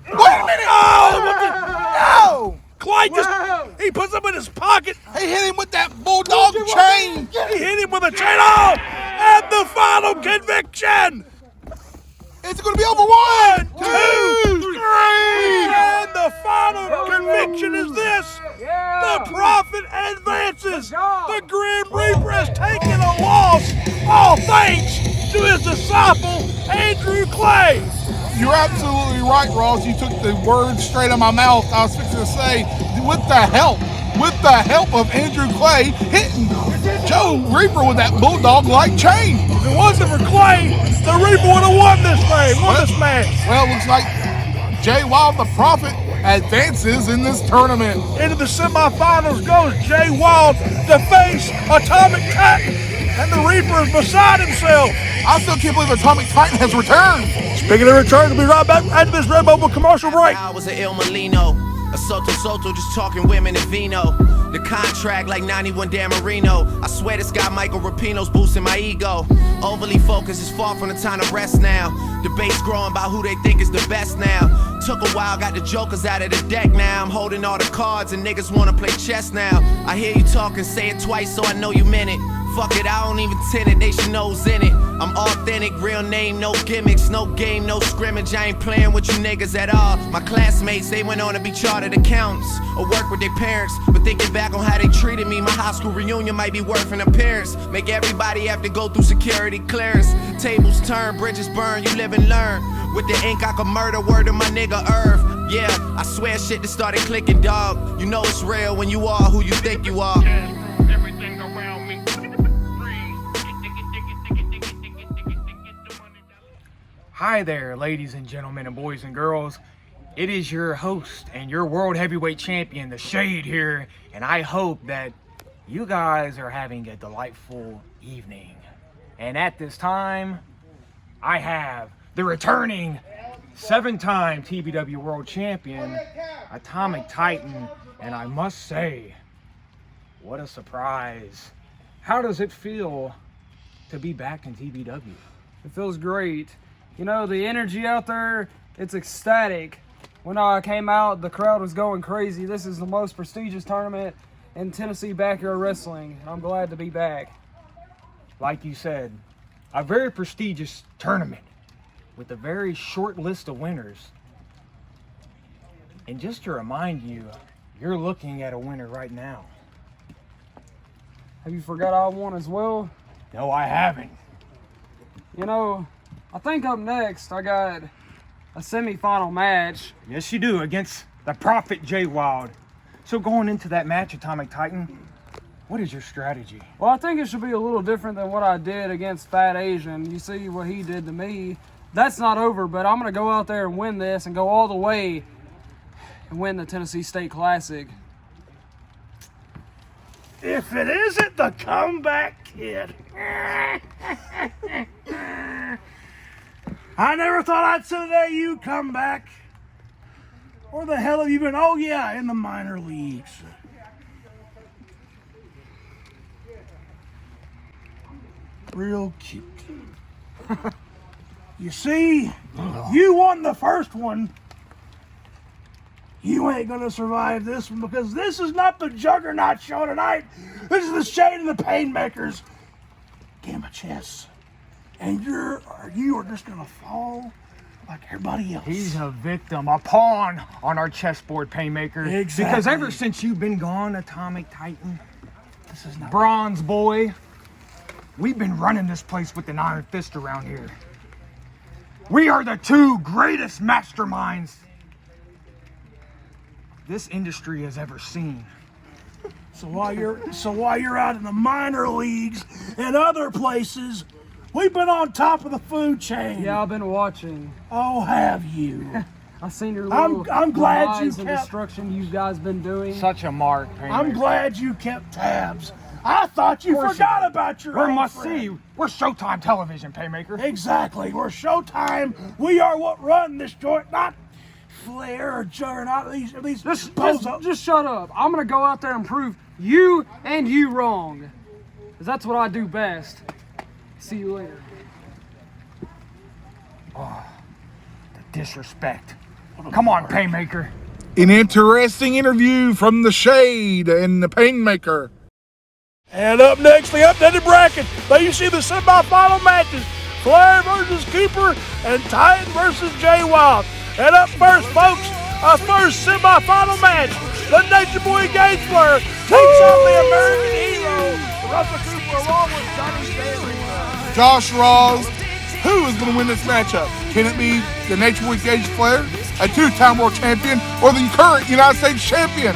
Wait a minute! Oh, no! Clay he puts him in his pocket. He hit him with that bulldog chain. He hit him with a chain. Oh, and the final conviction. It's going to be over. 1, 2, 3. And the final conviction is this. The Prophet advances. The Grim Reaper has taken a loss. All thanks to his disciple, Andrew Clay. You're absolutely right, Ross. You took the words straight out of my mouth. I was fixing to say, with the help of Andrew Clay hitting Joe Reaper with that bulldog-like chain. If it wasn't for Clay, the Reaper would have won this match. Well, it looks like Jay Wild, the Prophet, advances in this tournament. Into the semifinals goes Jay Wild to face Atomic Titan, and the Reaper is beside himself. I still can't believe Atomic Titan has returned. Speaking of return, we'll be right back after this Red Bubble commercial break. I was an Il Molino, a Soto, just talking women and vino. The contract like 91 Dan Marino. I swear this guy Michael Rapino's boosting my ego. Overly focused is far from the time to rest now. Debates growing about who they think is the best now. Took a while, got the jokers out of the deck now. I'm holding all the cards and niggas wanna play chess now. I hear you talking, say it twice so I know you meant it. Fuck it, I don't even tint it, they should know's in it. I'm authentic, real name, no gimmicks, no game, no scrimmage. I ain't playing with you niggas at all. My classmates, they went on to be chartered accountants or work with their parents. But thinking back on how they treated me, my high school reunion might be worth an appearance. Make everybody have to go through security clearance. Tables turn, bridges burn, you live and learn. With the ink, I can murder, word to my nigga Irv. Yeah, I swear shit that started clicking, dog. You know it's real when you are who you think you are. Everything around me. Hi there, ladies and gentlemen and boys and girls. It is your host and your world heavyweight champion, The Shade here, and I hope that you guys are having a delightful evening. And at this time, I have the returning 7-time TBW World Champion, Atomic Titan, and I must say, what a surprise. How does it feel to be back in TBW? It feels great. You know, the energy out there, it's ecstatic. When I came out, the crowd was going crazy. This is the most prestigious tournament in Tennessee backyard wrestling. I'm glad to be back. Like you said, a very prestigious tournament with a very short list of winners. And just to remind you, you're looking at a winner right now. Have you forgot I won as well? No, I haven't. You know, I think up next I got a semifinal match. Yes, you do, against the Prophet Jay Wild. So going into that match, Atomic Titan, what is your strategy? Well, I think it should be a little different than what I did against Fat Asian. You see what he did to me. That's not over, but I'm going to go out there and win this and go all the way and win the Tennessee State Classic. If it isn't the comeback kid. I never thought I'd see the day you come back. Where the hell have you been? Oh, yeah, in the minor leagues. Real cute. You see, you won the first one. You ain't gonna survive this one because this is not the Juggernaut show tonight. This is the Shade and the Painmakers game of chess. And you are just gonna fall like everybody else. He's a victim, a pawn on our chessboard, Painmaker. Exactly. Because ever since you've been gone, Atomic Titan, This is not Bronze Boy, we've been running this place with an iron fist around here. We are the two greatest masterminds this industry has ever seen. So while you're out in the minor leagues and other places, we've been on top of the food chain. Yeah, I've been watching. Oh, have you? I've seen your little I'm glad you lies and kept- destruction you guys been doing. Such a mark, Painmaker. I'm glad you kept tabs. I thought you forgot about your We're old must friend. see. We're Showtime television, Painmaker. Exactly. We're Showtime. We are what run this joint, not Flair or Juggernaut. These Just shut up. I'm going to go out there and prove you and you wrong. Because that's what I do best. See you later. The disrespect. Come on, Painmaker. An interesting interview from The Shade and the Painmaker. And up next, the updated bracket. There you see the semifinal matches. Flair versus Cooper and Titan versus Jay Wild. And up first, folks, our first semifinal match. The Nature Boy Gage Flair takes on the American hero, Russell Cooper, along with Johnny Stanley. Josh Rawls, who is going to win this matchup? Can it be the Nature Boy Gage Flair, a 2-time world champion, or the current United States champion?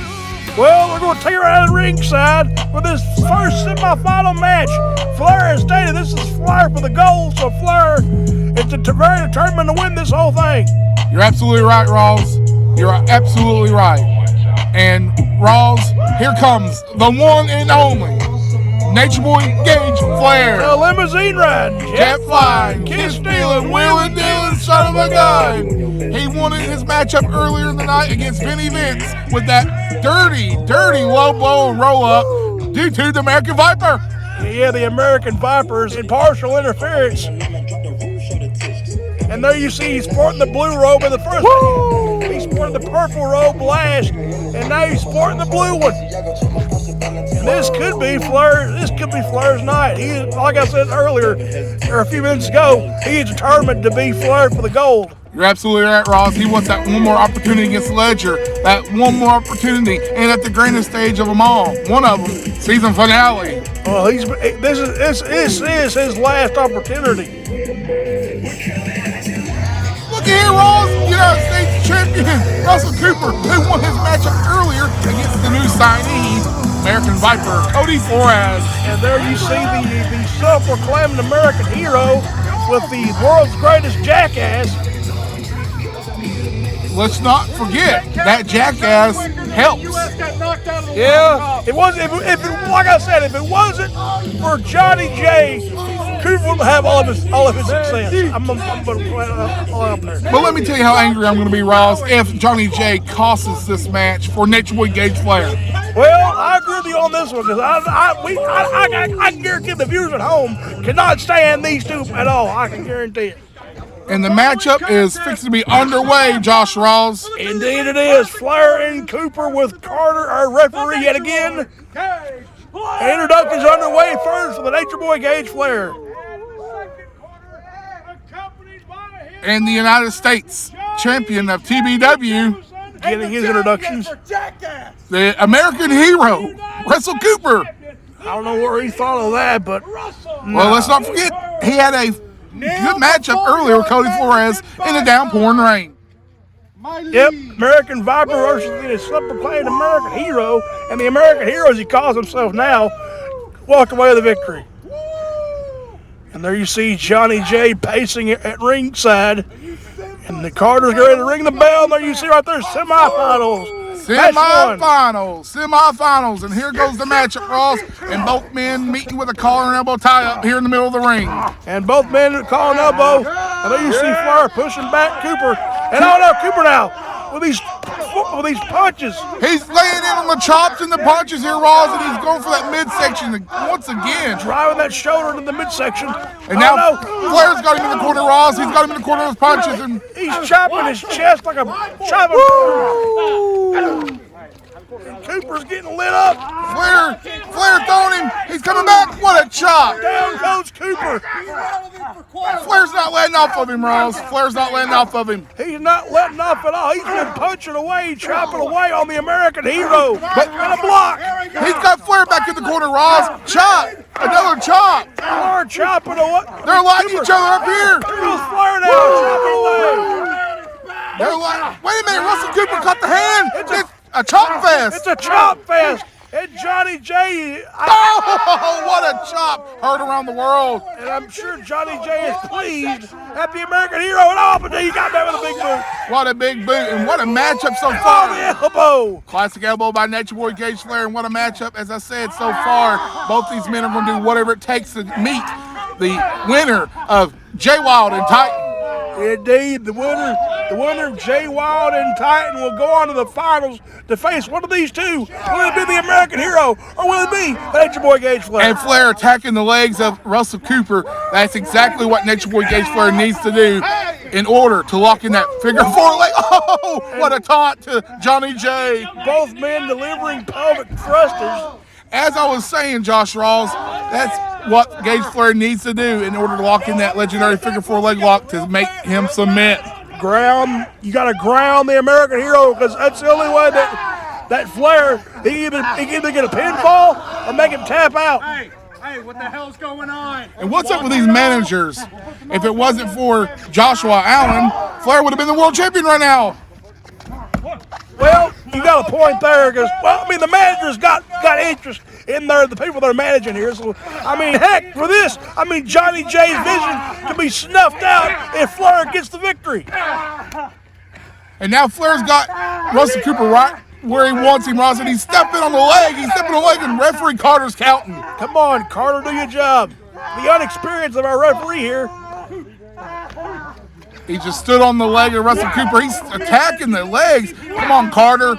Well, we're going to take her out of the ringside for this first semifinal match. Flair has stated this is Flair for the gold, so Flair is very determined to win this whole thing. You're absolutely right, Rawls. You're absolutely right. And Rawls, here comes the one and only Nature Boy Gage Flair. The limousine ride, Jet flying, kiss stealing, wheeling dealing, son of a gun. He won his matchup earlier in the night against Vinny Vince with that dirty low blow and roll up due to the American Viper. Yeah, the American Vipers in partial interference. And there you see he's sporting the blue robe in the first one. He's sporting the purple robe last, and now he's sporting the blue one. And this could be Flair's night. He, like I said earlier, or a few minutes ago, he is determined to be Flair for the gold. You're absolutely right, Ross. He wants that one more opportunity against Ledger, that one more opportunity, and at the grandest stage of them all, one of them, season finale. Well, this is his last opportunity. Look here, Ross, United States champion Russell Cooper, who won his matchup earlier against the new signee, American Viper, Cody Flores. And there you see the self-proclaimed American hero, with the world's greatest jackass. Let's not forget that jackass helps. Yeah, it wasn't. Like I said, if it wasn't for Johnny J, Cooper wouldn't have all of his success. I'm going to put it all out there. But let me tell you how angry I'm going to be, Ross, if Johnny J costs us this match for Nature Boy Gage Flair. Well, I agree with you on this one because I can guarantee the viewers at home cannot stand these two at all. I can guarantee it. And the matchup is fixing to be underway, Josh Rawls. Indeed it is. Flair and Cooper with Carter, our referee, yet again. Introductions underway first for the Nature Boy Gage Flair. And the United States champion of TBW getting his introductions. The American hero, Russell Cooper. I don't know where he thought of that, but well, let's not forget he had a good matchup earlier with Cody Flores in the downpouring rain. Yep, American Viper versus the self-proclaimed American hero, and the American hero, as he calls himself now, walked away with the victory. And there you see Johnny J pacing at ringside, and the Carter's ready to ring the bell. And there you see right there, semifinals. Semifinals, and here goes the matchup, Ross, and both men meeting with a collar and elbow tie-up here in the middle of the ring. And both men collar and elbow, and there you see Flair pushing back Cooper. And oh no, Cooper now with these punches. He's laying in on the chops and the punches here, Ross, and he's going for that midsection once again. Driving that shoulder to the midsection. And now Flair's got him in the corner, Ross. He's got him in the corner with punches. And he's chopping his chest like a chopping board. And Cooper's getting lit up. Flair throwing him. He's coming back. What a chop. Down goes Cooper. Flair's not letting off of him, Ross. Flair's not letting off of him. He's not letting off at all. He's been punching away, chopping away on the American hero. But in a block. He's got Flair back in the corner, Ross. Chop. Another chop. Flair chopping away. They're lighting each other up here. Here goes Flair now, chopping away. They're like, wait a minute, Russell Cooper cut the hand. It's a chop fest. It's a chop fest. And Johnny J. Oh, what a chop. Heard around the world. And I'm sure Johnny J is pleased at the American hero. And all, but he got that with a big boot. What a big boot. And what a matchup so far. Oh, the elbow. Classic elbow by Nature Boy Gage Flair. And what a matchup, as I said, so far. Both these men are going to do whatever it takes to meet the winner of Jay Wild and Titan. Indeed, the winner of Jay Wild and Titan will go on to the finals to face one of these two. Will it be the American hero or will it be Nature Boy Gage Flair? And Flair attacking the legs of Russell Cooper. That's exactly what Nature Boy Gage Flair needs to do in order to lock in that figure four leg. Oh, what a taunt to Johnny J. Both men delivering pelvic thrusters. As I was saying, Josh Rawls, that's what Gage Flair needs to do in order to lock in that legendary figure four leg lock to make him submit. You got to ground the American hero because that's the only way that Flair, he can either get a pinfall or make him tap out. Hey, what the hell's going on? And what's up with these managers? If it wasn't for Joshua Allen, Flair would have been the world champion right now. Well, you got a point there because, well, I mean, the managers got interest in there, the people that are managing here. So, I mean, heck, for this, I mean, Johnny J's vision can be snuffed out if Flair gets the victory. And now Flair's got Russell Cooper right where he wants him, Ross, and he's stepping on the leg. He's stepping on the leg, and referee Carter's counting. Come on, Carter, do your job. The unexperienced of our referee here. He just stood on the leg of Russell Cooper. He's attacking the legs. Come on, Carter.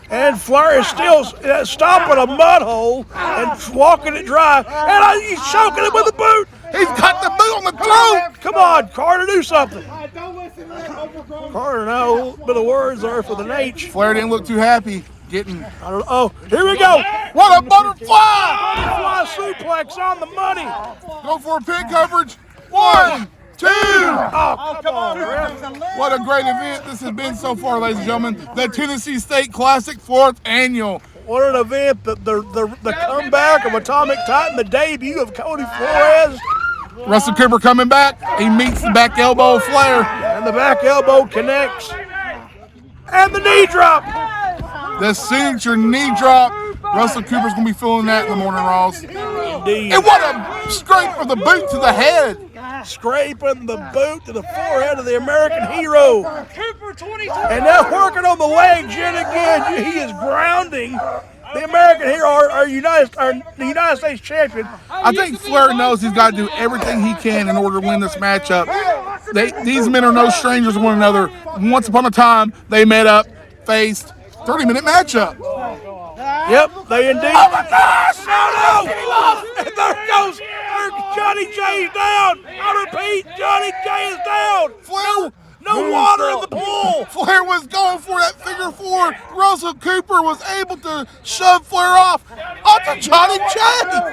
And Flair is still stomping a mud hole and walking it dry. And he's choking it with a boot. He's got the boot on the throat. Come on, Carter, do something. Carter, now a little bit of words there for the Nate. Flair didn't look too happy. Here we go. What a butterfly. Butterfly suplex on the money. Go for a pin coverage. 1, 2. Oh, come on, what a great event this has been so far, ladies and gentlemen. The Tennessee State Classic 4th Annual. What an event. The comeback of Atomic Titan, the debut of Cody Flores. Russell Cooper coming back. He meets the back elbow of Flair. And the back elbow connects. And the knee drop. The signature knee drop. Russell Cooper's going to be feeling that in the morning, Ross. Indeed. And what a straight from the boot to the head. scraping the boot to the forehead of the American hero. And now working on the legs yet again. He is grounding the American hero, the United States champion. I think Flair knows he's got to do everything he can in order to win this matchup. These men are no strangers to one another. Once upon a time, they met up, faced, 30-minute matchup. Yep, they indeed. Oh my gosh! No! And there goes Johnny J is down. I repeat, Johnny J is down. Flair, no water in the pool. Flair was going for that figure four. Russell Cooper was able to shove Flair off onto Johnny J.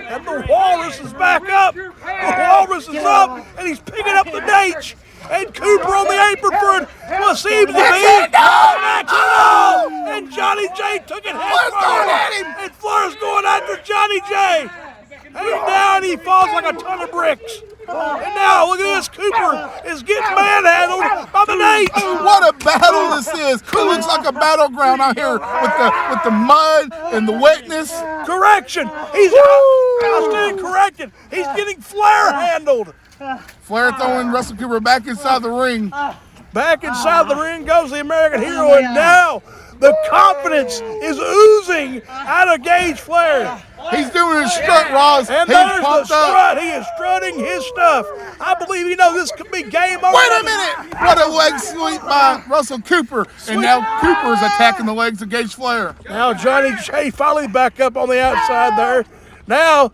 And the Walrus is back up. The Walrus is up, and he's picking up the H. And Cooper on the apron for what seems to be and Johnny J took it head and Flair's going after Johnny J. And down he falls like a ton of bricks. And now look at this, Cooper is getting manhandled by the Nate. What a battle this is! It looks like a battleground out here with the mud and the wetness. Correction, he's getting corrected. He's getting Flair handled. Flair throwing Russell Cooper back inside the ring. Back inside the ring goes the American hero, and now the confidence is oozing out of Gage Flair. He's doing his strut, Ross. And there's the strut. He is strutting his stuff. I believe this could be game over. Wait a minute! What a leg sweep by Russell Cooper. And now Cooper is attacking the legs of Gage Flair. Now Johnny J finally back up on the outside there. Now,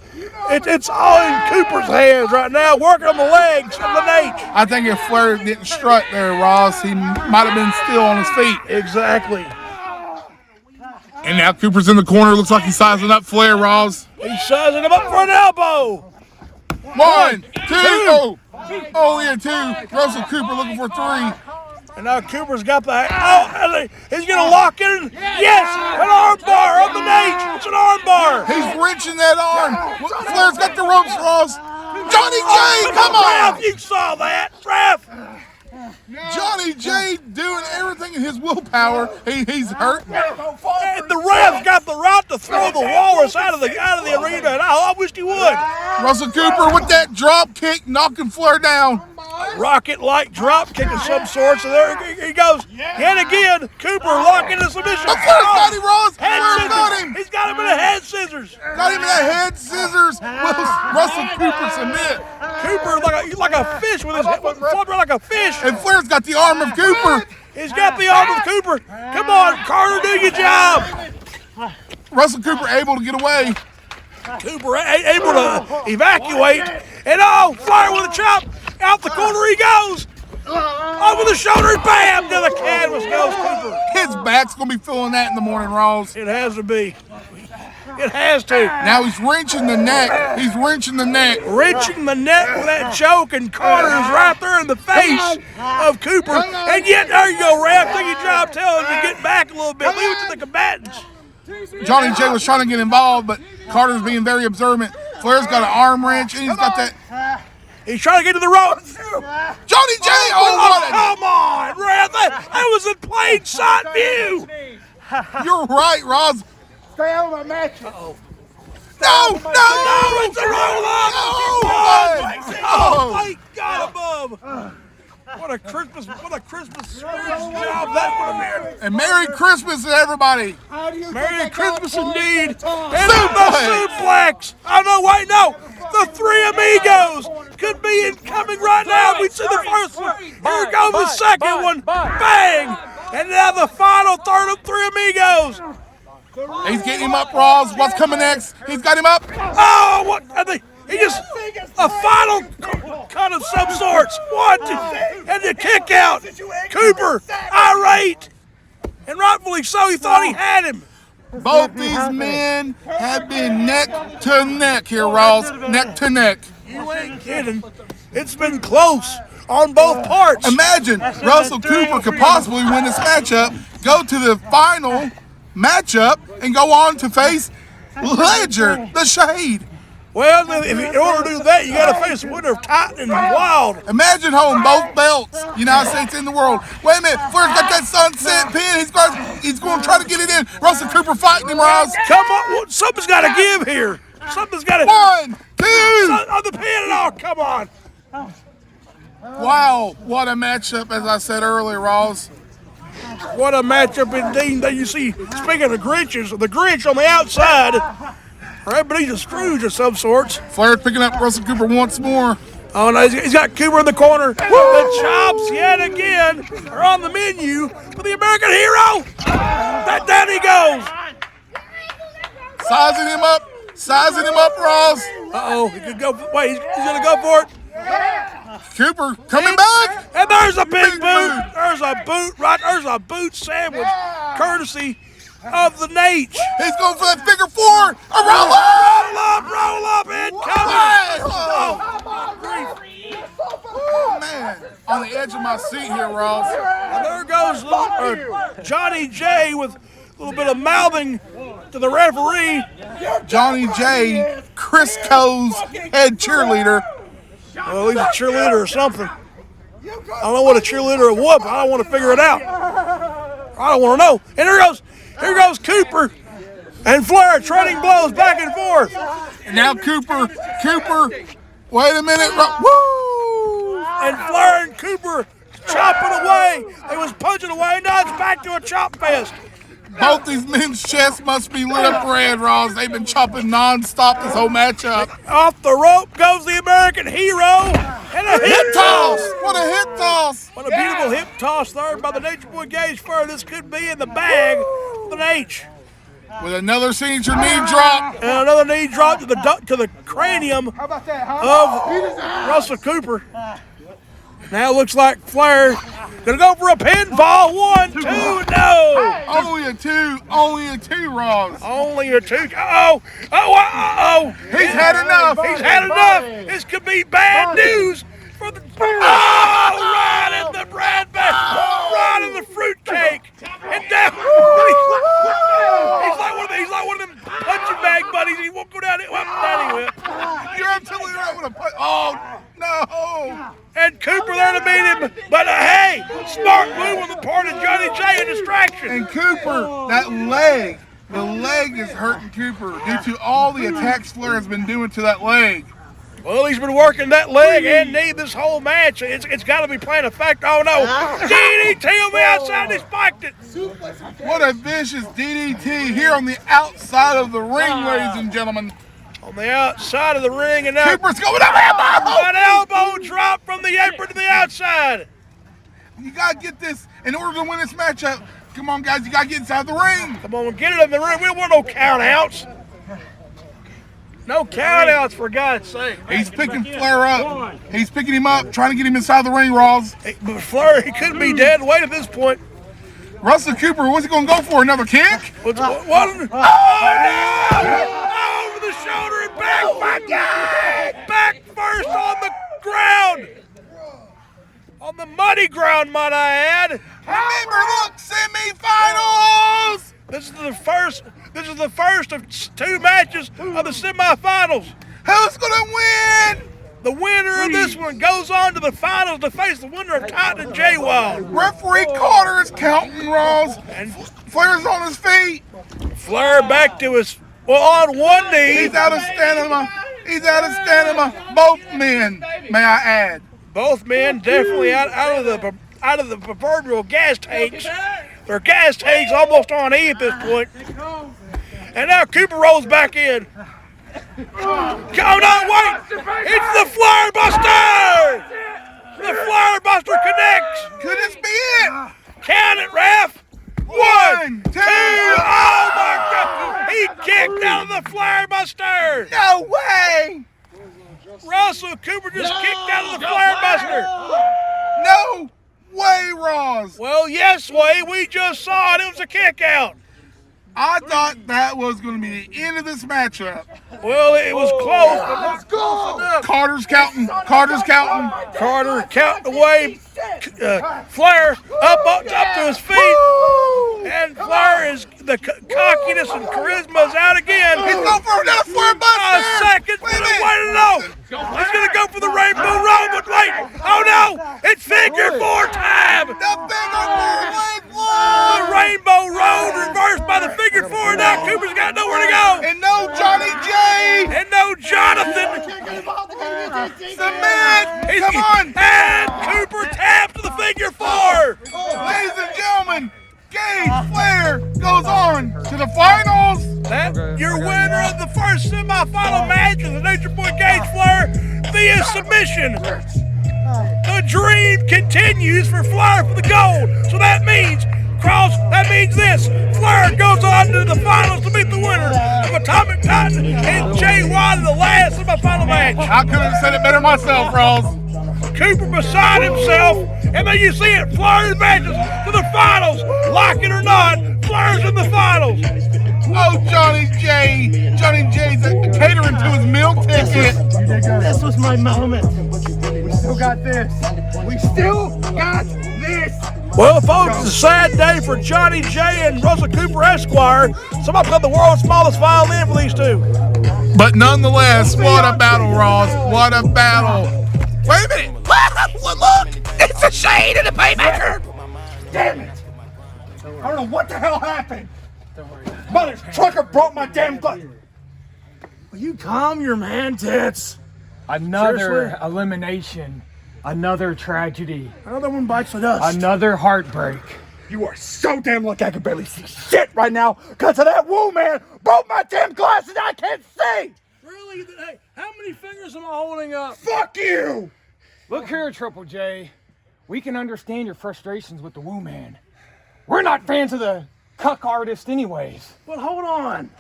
it's all in Cooper's hands right now, working on the legs of the Nate. I think if Flair didn't strut there, Ross, he might have been still on his feet. Exactly. And now Cooper's in the corner. Looks like he's sizing up Flair, Ross. He's sizing him up for an elbow. 1, 2. Oh, yeah, 2. Russell Cooper looking for 3. And now Cooper's got the he's going to lock in. Yes, an arm bar on the Nate. It's an arm bar. He's wrenching that arm. Flair's got the ropes, Ross. Johnny J, come on. Ref, you saw that, ref. Johnny J doing everything in his willpower. He's hurt. And the ref's got the right to throw the Walrus out of the arena, and I wished he would. Russell Cooper with that drop kick, knocking Flair down. Rocket-like drop kick of some sort. So there he goes. Yet again, Cooper locking the submission. But Flair's got him, Ross. Flair's got him. He's got him in the head scissors. Got him in the head scissors. Russell Cooper submit. Cooper like a fish with his head flopping around like a fish. And Flair's got the arm of Cooper. He's got the arm of Cooper. Come on, Carter, do your job. Russell Cooper able to get away. Cooper able to evacuate. And Flair with a chop. Out the corner he goes. Over the shoulder, bam, to the canvas goes Cooper. His back's going to be feeling that in the morning, Ross. It has to be. It has to. Now he's wrenching the neck. He's wrenching the neck. Wrenching the neck with that choke, and Carter is right there in the face of Cooper. And yet, there you go, Rap. Do your job telling him to get back a little bit. Leave it to the combatants. Johnny J was trying to get involved, but Carter's being very observant. Flair's got an arm wrench, and he's got that. He's trying to get to the rope. Johnny J! Come on, Rap. That was in plain sight view. You're right, Ross. Stay out of my match. No! It's a roll up. Oh, thank God above. What a Christmas job that would have been. And Merry Christmas to everybody. Merry Christmas indeed. And the suplex. Oh, no, wait, no. The Three Amigos could be incoming right now. We see the first one. Here goes the second one. Bang. And now the final third of Three Amigos. He's getting him up, Ross. What's coming next? He's got him up. Oh, what? He just, a final cut of some sorts. 1, 2, and the kick out. Cooper, irate. And rightfully so, he thought he had him. Both these men have been neck to neck here, Ross. Neck to neck. You ain't kidding. It's been close on both parts. Imagine Russell Cooper could possibly win this matchup, go to the final matchup, and go on to face Ledger, the Shade. Well, in order to do that, you got to face the winner of Titan and Wild. Imagine holding both belts, United States in the world. Wait a minute, Flair's got that sunset pin. He's going to try to get it in. Russell Cooper fighting him, Ross. Come on, something's got to give here. Something's got to. 1, 2. On the pin and all, come on. Wow, what a matchup, as I said earlier, Ross. What a matchup indeed. There you see, speaking of Grinches, the Grinch on the outside, right, but he's a Scrooge of some sorts. Flair picking up Russell Cooper once more. Oh, no, he's got Cooper in the corner. The chops yet again are on the menu for the American hero. Down he goes. Sizing him up, Ross. Uh-oh, he could go. Wait, he's going to go for it. Cooper coming back. And there's a big boot. There's a boot, right? There's a boot sandwich, courtesy of the Nate. He's going for that figure four. A roll up, incoming. Oh, man. On the edge of my seat here, Ross. And there goes Johnny J with a little bit of mouthing to the referee. Johnny J, Crisco's head cheerleader. Well, he's a cheerleader or something. I don't know what a cheerleader or what, but I don't want to figure it out. I don't want to know. And here goes Cooper and Flair trading blows back and forth. And now Cooper, wait a minute. Woo! And Flair and Cooper chopping away. They was punching away. Now it's back to a chop fest. Both these men's chests must be lit up red, Ross. They've been chopping nonstop this whole matchup. Off the rope goes the American hero. And a hip toss. What a hip toss. What a beautiful hip toss there by the Nature Boy Gage Flair. This could be in the bag with an H. With another signature knee drop. And another knee drop to the cranium of Russell Cooper. Now it looks like Flair gonna go for a pinfall. 1, 2, no. Only a two, Ross. Only a two. Uh-oh. He's had enough. This could be bad news for the. Oh, right in the bread bag, right in the fruitcake, and down. He's like one of them punching bag buddies. He won't go down it. Well, down he went. You're absolutely right with a punch. Oh no. And Cooper there to beat him, but hey, smart move on the part of Johnny J, a distraction. And Cooper, that leg, the leg is hurting Cooper due to all the attacks Flair has been doing to that leg. Well, he's been working that leg and knee this whole match. It's got to be playing a factor. Oh no, DDT on the outside, he spiked it. What a vicious DDT here on the outside of the ring, ladies and gentlemen. On the outside of the ring, and now Cooper's going up elbow. An elbow drop from the apron to the outside. You gotta get this in order to win this matchup. Come on, guys, you gotta get inside the ring. Come on, get it in the ring. We don't want no count outs. No count outs, for God's sake. He's picking Flair up. He's picking him up, trying to get him inside the ring, Ross. But Flair, he couldn't be dead weight at this point. Russell Cooper, what's he gonna go for? Another kick? What? Oh no! Over the shoulder and back first on the ground. On the muddy ground, might I add. Remember, look, semifinals. This is the first of two matches of the semifinals. Who's gonna win? The winner of this one goes on to the finals to face the winner of Cotton and J Wild. Referee Carter is counting, Ross. And Flair's on his feet. Flair back to his, on one knee. He's out of stamina. Both men, may I add. Both men definitely out of the proverbial gas tanks. Their gas tanks almost on E at this point. And now Cooper rolls back in. Oh no, wait! It's the Flair Buster! The Flair Buster connects! Could this be it? Count it, ref! 1, 2, oh my God! He kicked out of the Flair Buster! No way! Russell Cooper just kicked out of the Flair Buster! No way, Ross! Well, yes, way. We just saw it. It was a kick out. I thought that was going to be the end of this matchup. Well, it was close, but not close enough. Carter's counting. Carter counting away. Flair up to his feet. And Flair is, the cockiness and charisma is out again. He's going for another Flair Buster. A second. Wait no. He's going to go for the Rainbow Road, but wait. Oh no. It's figure four time. The figure four leg The Rainbow Road reversed by the figure four. Now Cooper's got nowhere to go. And no Johnny J. And no Jonathan. Submit! Come on! And Cooper taps to the figure 4. Ladies and gentlemen, Gage Flair goes on to the finals. Your winner of the first semifinal match is the Nature Boy Gage Flair via submission. The dream continues for Flair for the gold. So that means, that means this. Flair goes on to the finals to meet the winner of Atomic Titan and JY in the last semifinal match. I couldn't have said it better myself, Ross. Cooper beside himself, and then you see it. Flair advances to the finals. Like it or not, Flair's in the finals. Oh, Johnny J. Johnny J's catering to his meal ticket. This was my moment. We still got this. We still got this. Well, folks, it's a sad day for Johnny J and Russell Cooper Esquire. Somebody put the world's smallest violin for these two. But nonetheless, what a battle, Ross. What a battle. Wait a minute. Look, it's a shade in the PainMaker. Damn it. I don't know what the hell happened. Mother's trucker broke my damn butt. Will you calm your man tits? Another Seriously? elimination. Another tragedy. Another one bites the dust. Another heartbreak. You are so damn lucky I can barely see shit right now because of that woo man broke my damn glasses. I can't see. Really? Hey, how many fingers am I holding up? Fuck you. Look here, Triple J. We can understand your frustrations with the Woo Man. We're not fans of the cuck artist anyways. But hold on.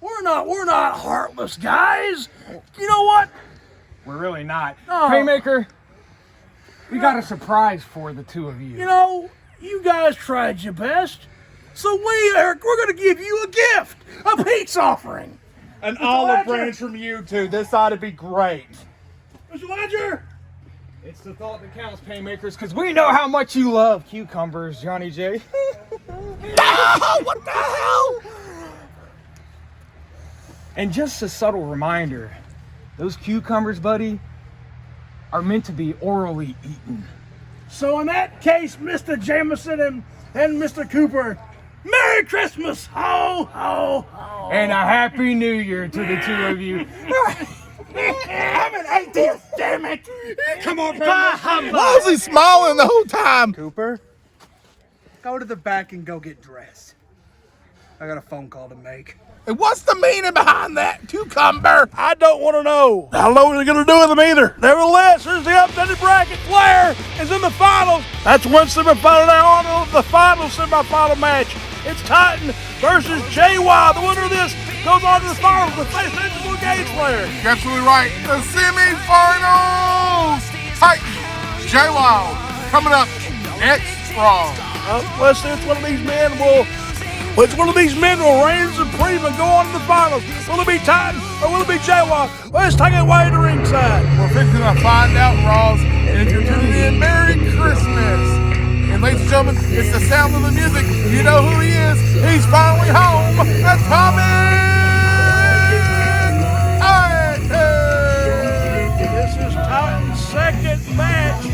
We're not heartless guys. You know what? We're really not. No. PainMaker, we got a surprise for the two of you. You know, you guys tried your best. So we're going to give you a gift, a peace offering. An Mr. olive Ledger. branch from you two. This ought to be great. Mr. Ledger. It's the thought that counts, PainMakers, because we know how much you love cucumbers, Johnny J. Oh, what the hell? And just a subtle reminder, those cucumbers, buddy, are meant to be orally eaten. So in that case, Mr. Jameson and Mr. Cooper, Merry Christmas! Ho, ho, ho. And a Happy New Year to the two of you. I'm an atheist, damn it. Come on, Why was he smiling the whole time? Cooper, go to the back and go get dressed. I got a phone call to make. And what's the meaning behind that cucumber? I don't want to know. I don't know what they're going to do with them either. Nevertheless, here's the updated bracket. Flair is in the finals. That's one semifinal now on to the final semifinal match. It's Titan versus JY. The winner of this goes on to the finals with face Nature Gage Flair. You're absolutely right. The semifinals. Titan, J-Wild, coming up next Raw. Let's see if one of these men will reign supreme and go on to the finals. Will it be Titan or will it be JY? Let's take it away to ringside. We're fixing to find out, Ross. And if you're tuning in, Merry Christmas. And ladies and gentlemen, it's the sound of the music. You know who he is. He's finally home. Atomic! This is Titan's second match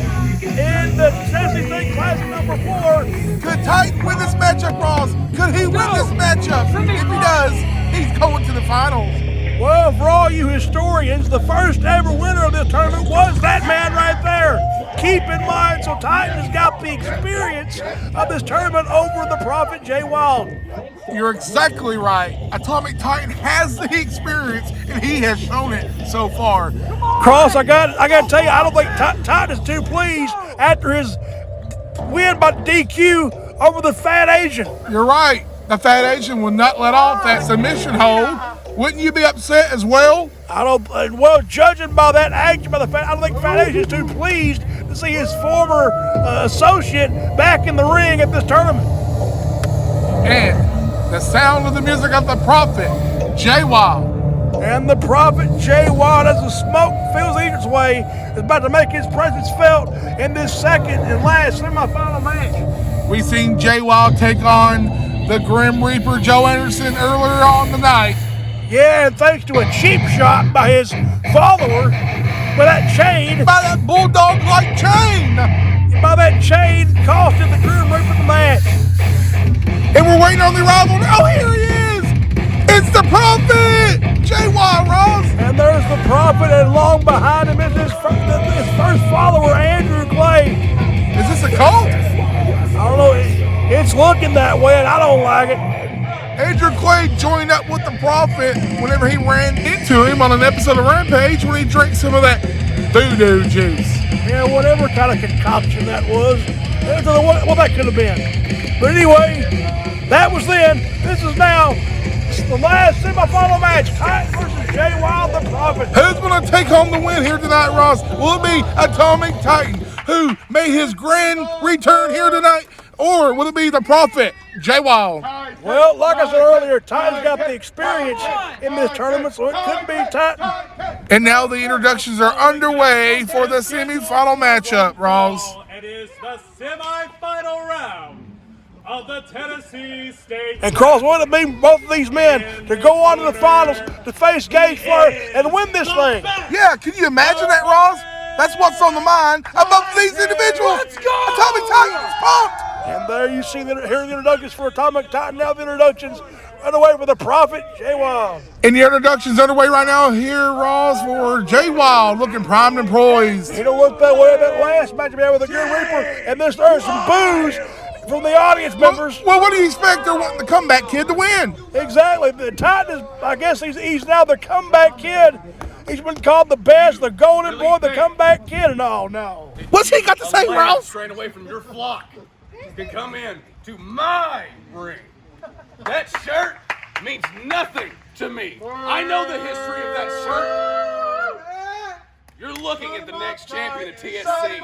in the TSC IV Classic number 4. Could Titan win this matchup, Ross? Could he win this matchup? If he does, he's going to the finals. Well, for all you historians, the first ever winner of this tournament was that man right there. Keep in mind, so Titan has got the experience of this tournament over the Prophet Jay Wild. You're exactly right. Atomic Titan has the experience, and he has shown it so far. Cross, I got to tell you, I don't think Titan is too pleased after his win by DQ over the Fat Asian. You're right. The Fat Asian will not let off that submission hold. Wouldn't you be upset as well? Judging by that action by the Fat, I don't think Fat Asian is too pleased to see his former associate back in the ring at this tournament. And the sound of the music of the Prophet, Jay Wild. And the Prophet Jay Wild, as the smoke fills its way, is about to make his presence felt in this second and last semifinal match. We seen Jay Wild take on the Grim Reaper Joe Anderson earlier on the night. Yeah, and thanks to a cheap shot by his follower, by that chain. By that bulldog-like chain. By that chain, costed the Grim Reaper the match. And we're waiting on the arrival. Oh, here he is. It's the Prophet. Jay Wild, Ross. And there's the Prophet. Prophet, and long behind him is his first follower, Andrew Clay. Is this a cult? I don't know. It's looking that way, and I don't like it. Andrew Clay joined up with the Prophet whenever he ran into him on an episode of Rampage when he drank some of that voodoo juice. Yeah, whatever kind of concoction that was. Well, that could have been. But anyway, that was then. This is now the last semifinal match. Titan versus Jay Wild, the Prophet. Who's going to take home the win here tonight, Ross? Will it be Atomic Titan, who made his grand return here tonight? Or will it be the Prophet, Jay Wild? Well, like I said earlier, Titan's got the experience in this tournament, so it could be Titan. And now the introductions are underway for the semifinal matchup, Ross. It is the semifinal round of the Tennessee State. And Cross, what would it mean both of these men to go on to the finals to face Gage Flair and win this thing? Yeah, can you imagine that, Ross? That's what's on the mind of both of these individuals. Let's go! Atomic Titan is pumped. And there you see here the introductions for Atomic Titan. Now the introductions underway for the Prophet, Jay Wild. And the introductions underway right now here, Ross, for Jay Wild, looking primed and poised. He don't look that way that last match we had with the Grim Reaper, and there's some boos from the audience members. Well, what do you expect? They're wanting the comeback kid to win. Exactly. The Titan is, I guess he's now the comeback kid. He's been called the best, the golden boy, the comeback kid, and all. No. What's he got to say, Ross? Straight away from your flock can come in to my ring. That shirt means nothing to me. I know the history of that shirt. You're looking at the next champion of TSC.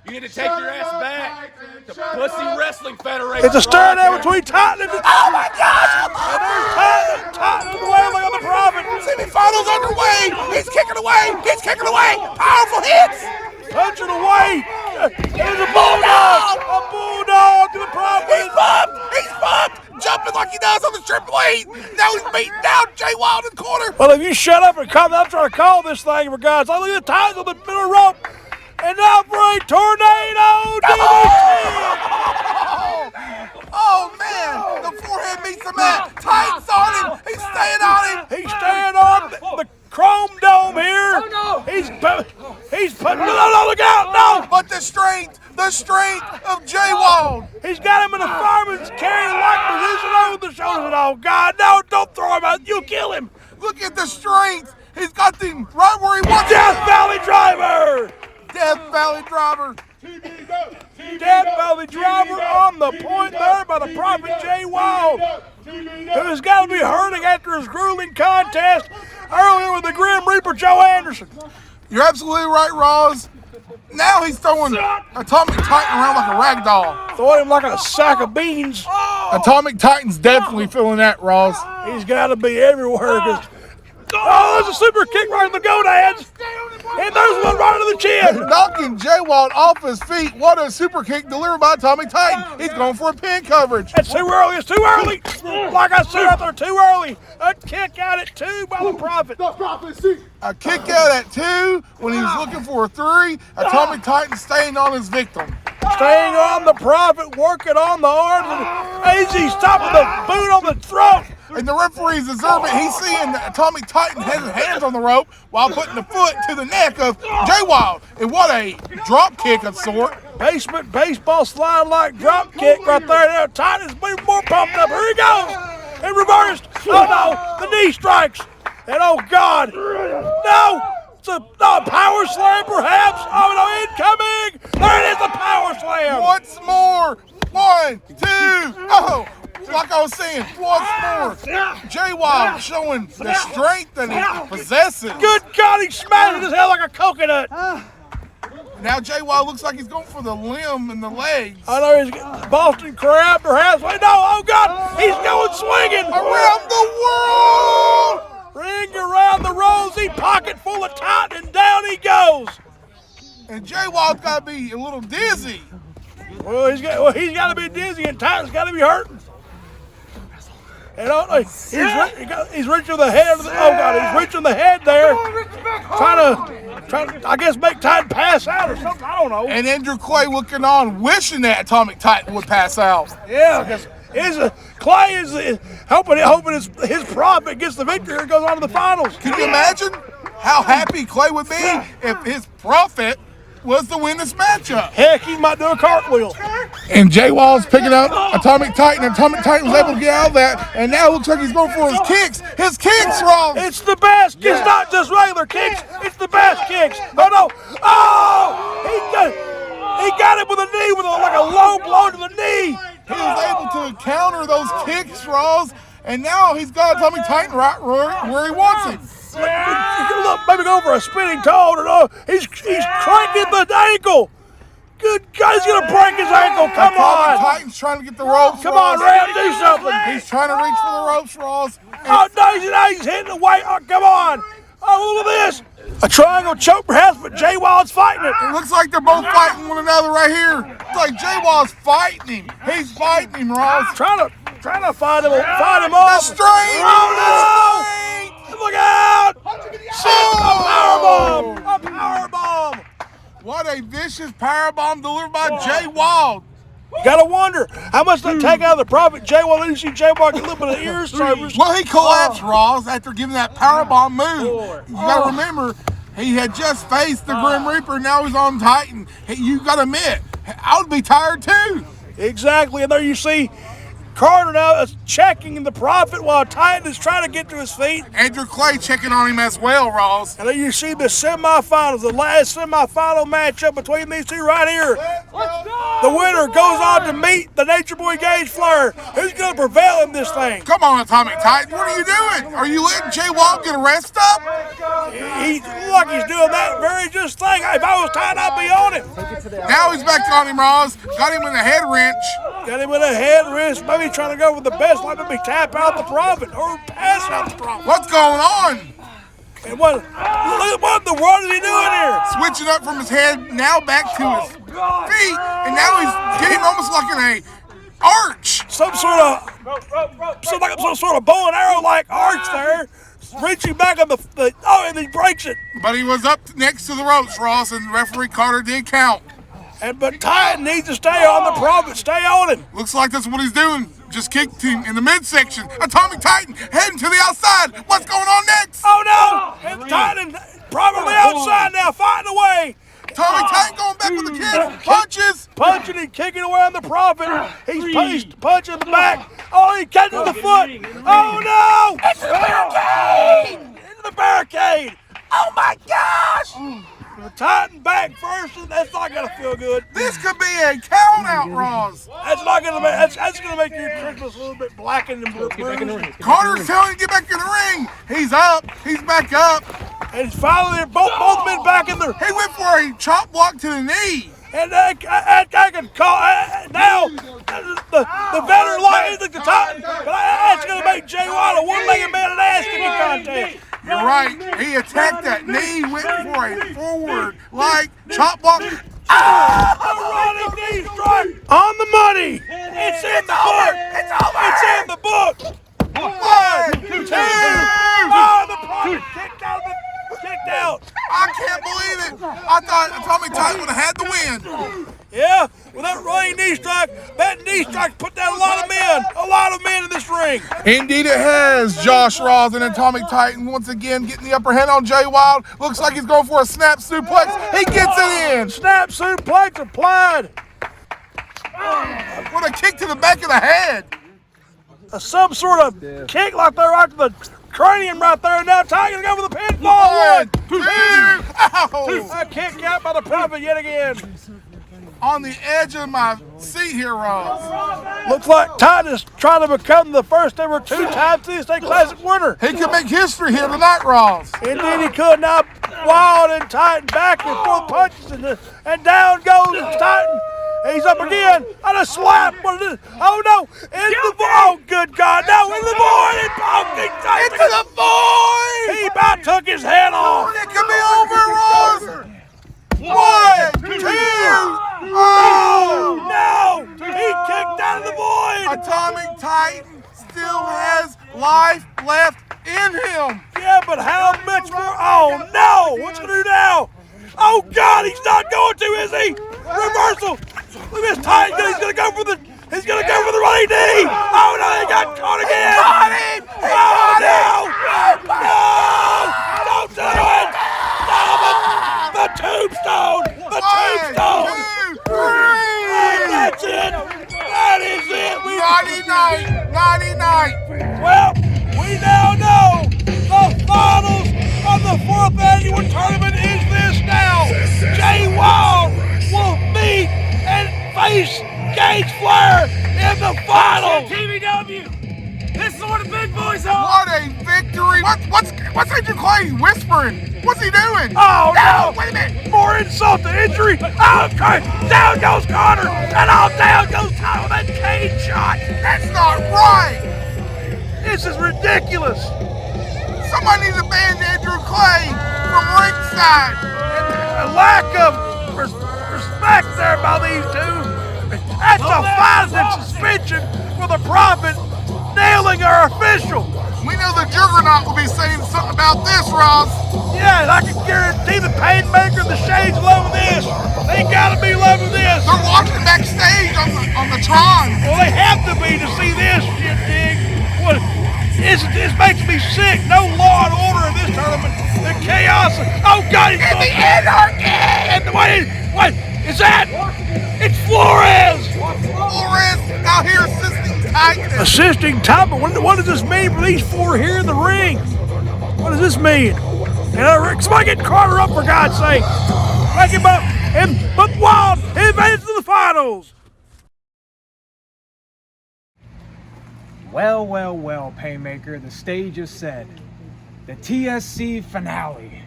You need to take your ass back to Pussy Wrestling Federation. It's a stare down between Titan and oh my gosh! And there's Titan on the way like on the Prophet. Semifinals underway. He's kicking away. He's kicking away. Powerful hits. Punching away. There's a bulldog. A bulldog to the Prophet. He's bumped. He's bumped. Jumping like he does on the Triple H. Now he's beating down Jay Wild in the corner. Well, if you shut up and come, I'm trying to call this thing for guys. I look at the Titans on the middle rope. And now for a tornado DDT! Oh, man! The forehead meets the mat. Titan's on him. He's staying on him. He's staying on the chrome dome here. Oh, no. He's putting. No, look out! No! But the strength of Jay Wild. He's got him in a fireman's carry lock position over the shoulders. And oh, God, no! Don't throw him out. You'll kill him. Look at the strength. He's got him right where he wants. Death Valley Driver. Death Valley Driver. Death Valley Driver on the point there by the Prophet Jay Wild, who's got to be hurting after his grueling contest earlier with the Grim Reaper Joe Anderson. You're absolutely right, Ross. Now he's throwing Atomic Titan around like a rag doll. Throwing him like a sack of beans. Atomic Titan's definitely feeling that, Ross. He's got to be everywhere. Oh, there's a super kick right in the gonads. And there's one right in the chin. Knocking Jay Wild off his feet. What a super kick delivered by Atomic Titan. He's going for a pin coverage. That's too early. It's too early. Like I said out there, too early. A kick out at 2 by the Prophet. A kick out at 2 when he's looking for a 3. Atomic Titan staying on his victim. Staying on the Prophet, working on the arms, and he's stopping the boot on the throat. And the referee's observant, he's seeing that Atomic Titan has his hands on the rope while putting the foot to the neck of Jay Wild. And what a drop kick of sort. Basement baseball slide like drop kick right there. Now Titan's been more pumped up. Here he goes. And reversed. Oh no, the knee strikes. And oh God, no. It's a power slam perhaps. Oh no, incoming. There it is, the power slam. Once more. 1, 2, oh. Like I was saying, once more, Jay Wild showing the strength that he possesses. Good God, he's smashing his head like a coconut. Now Jay Wild looks like he's going for the limb and the legs. I know he's Boston Crab, perhaps. Wait, no, oh God, he's going swinging. Around the world. Ring around the rosy, pocket full of Titan, and down he goes. And Jay Wild's got to be a little dizzy. Well, he's got to be dizzy, and Titan's got to be hurting. And he's reaching the head. Oh God, he's reaching the head there, trying to, I guess, make Titan pass out or something. I don't know. And Andrew Clay looking on, wishing that Atomic Titan would pass out. Yeah, because Clay is hoping his Prophet gets the victory and goes on to the finals. Can you imagine? how happy Clay would be if his prophet was to win this matchup. Heck, he might do a cartwheel. And Jay Wall's picking up Atomic Titan. Atomic Titan was able to get out of that, and now it looks like he's going for his kicks. His kicks, Ross. It's the best. It's not just regular kicks. It's the best kicks. Oh no! Oh! He got it with a knee, with like a low blow to the knee. He was able to counter those kicks, Ross, and now he's got Atomic Titan right where he wants him. Look, maybe go for a spinning toe. No, he's cranking the ankle. Good God, he's gonna break his ankle. Come on. Titan's trying to get the ropes. Come on, Ram, do something. He's trying to reach for the ropes, Ross. Oh no, he's hitting the weight. Oh, come on. Oh, look at this. A triangle choke perhaps, but Jay Wild's fighting it. It looks like they're both fighting one another right here. It's like Jay Wild's fighting him. He's fighting him, Ross. Trying to fight him off. The straight. Oh no! Look out! A powerbomb! What a vicious powerbomb delivered by Jay Wild. You gotta wonder how much they take out of the profit. Jay Wild, then you see Jay Wild get a little bit of ear service. Well, he collapsed, Ross, after giving that powerbomb move. You gotta remember, he had just faced the Grim Reaper. Now he's on Titan. You gotta admit, I would be tired too. Exactly, and there you see Carter now is checking the Prophet while Titan is trying to get to his feet. Andrew Clay checking on him as well, Ross. And then you see the semifinals, the last semifinal matchup between these two right here. The winner goes on to meet the Nature Boy Gage Flair. Who's going to prevail in this thing? Come on, Atomic Titan, what are you doing? Are you letting Jay Wall get a rest up? He looks like he's doing that very just thing. If I was Titan, I'd be on it. Now he's back on him, Ross. Got him with a head wrench. Got him with a head wrench. Maybe trying to go with the best, like maybe tap out the Prophet or pass out the Prophet. What's going on? And what in the world is he doing here? Switching up from his head, now back to his feet, and now he's getting almost like an arch. Some sort of bow and arrow like arch there. Reaching back on and he breaks it. But he was up next to the ropes, Ross, and referee Carter did count. But Titan needs to stay on the Prophet, stay on him. Looks like that's what he's doing. Just kicked him in the midsection. Atomic Titan heading to the outside. What's going on next? Oh no! And Titan probably outside now, fighting away. Atomic Titan going back with the kick. Punches. Punching and kicking away on the Prophet. He's punching the back. Oh, he catches the foot. Oh no! It's the barricade! Into the barricade. Oh my gosh! The Titan back first, and that's not gonna feel good. This could be a count out, Ross. That's not gonna make. That's gonna make your Christmas a little bit blackened and blue. Carter's telling him to get back in the ring. He's up. He's back up. And finally, both men back in there. He went for a chop block to the knee. And I can call now the veteran line is at the Titan, but that's gonna make Jay Wild a one-legged man in an ass kicking contest. You're right. He attacked that knee, went for a forward like chop block. A running knee strike on the money. It's in the book. It's over. It's in the book. 1, 2. Oh, the Prophet kicked out. I can't believe it. I thought Atomic Titan would have had the win. Yeah, with that running knee strike, that knee strike put down a lot of men in this ring. Indeed it has. Josh Ross and Atomic Titan once again getting the upper hand on Jay Wild. Looks like he's going for a snap suplex. He gets it in. Snap suplex applied. What a kick to the back of the head. Some sort of kick like they're right to the cranium right there. Now Tiger's going for the pinfall. 1, 2. Ow. A kick out by the Prophet yet again. On the edge of my seat here, Ross. Looks like Titan is trying to become the first ever two-time TSC Classic winner. He could make history here tonight, Ross. Indeed he could. Now Wild and Titan back and forth punches, and down goes Titan. He's up again on a slap. Oh no! Oh good God! No, in the void! Into the void! He about took his head off. It could be over, Ross. 1, 2. Oh no! He kicked out of the void. Atomic Titan still has life left in him. Yeah, but how much more? Oh no! What's he gonna do now? Oh God! He's not going to, is he? Reversal! Look at this Titan. He's gonna go for the running knee. Oh no! He got caught again. Got him! Oh no! No! Don't do it! 4th annual tournament is this now. Jay Wild will meet and face Gage Flair in the final. TBW! This is what the big boys are! What a victory! What's Agent Clay whispering? What's he doing? Oh no! Wait a minute! More insult to injury. Oh, down goes Carter, and down goes Tyler with that cage shot. That's not right! This is ridiculous. Somebody needs to ban Andrew Clay from ringside. A lack of respect there by these two. That's a 5-minute suspension for the Prophet nailing our official. We know the Juggernaut will be saying something about this, Ross. Yeah, I can guarantee the PainMaker and the Shade's loving this. They gotta be loving this. They're watching backstage on the Tron. Well, they have to be to see this shit, dig. What? This makes me sick. No law and order in this tournament. The chaos. Oh God! And the anarchy. And what is that? It's Flores. Flores out here assisting Titan. Assisting Titan. What does this mean for these four here in the ring? What does this mean? Somebody get Carter up for God's sake. Back him up. But Wild advances to the finals. Well, PainMaker, the stage is set. The TSC finale.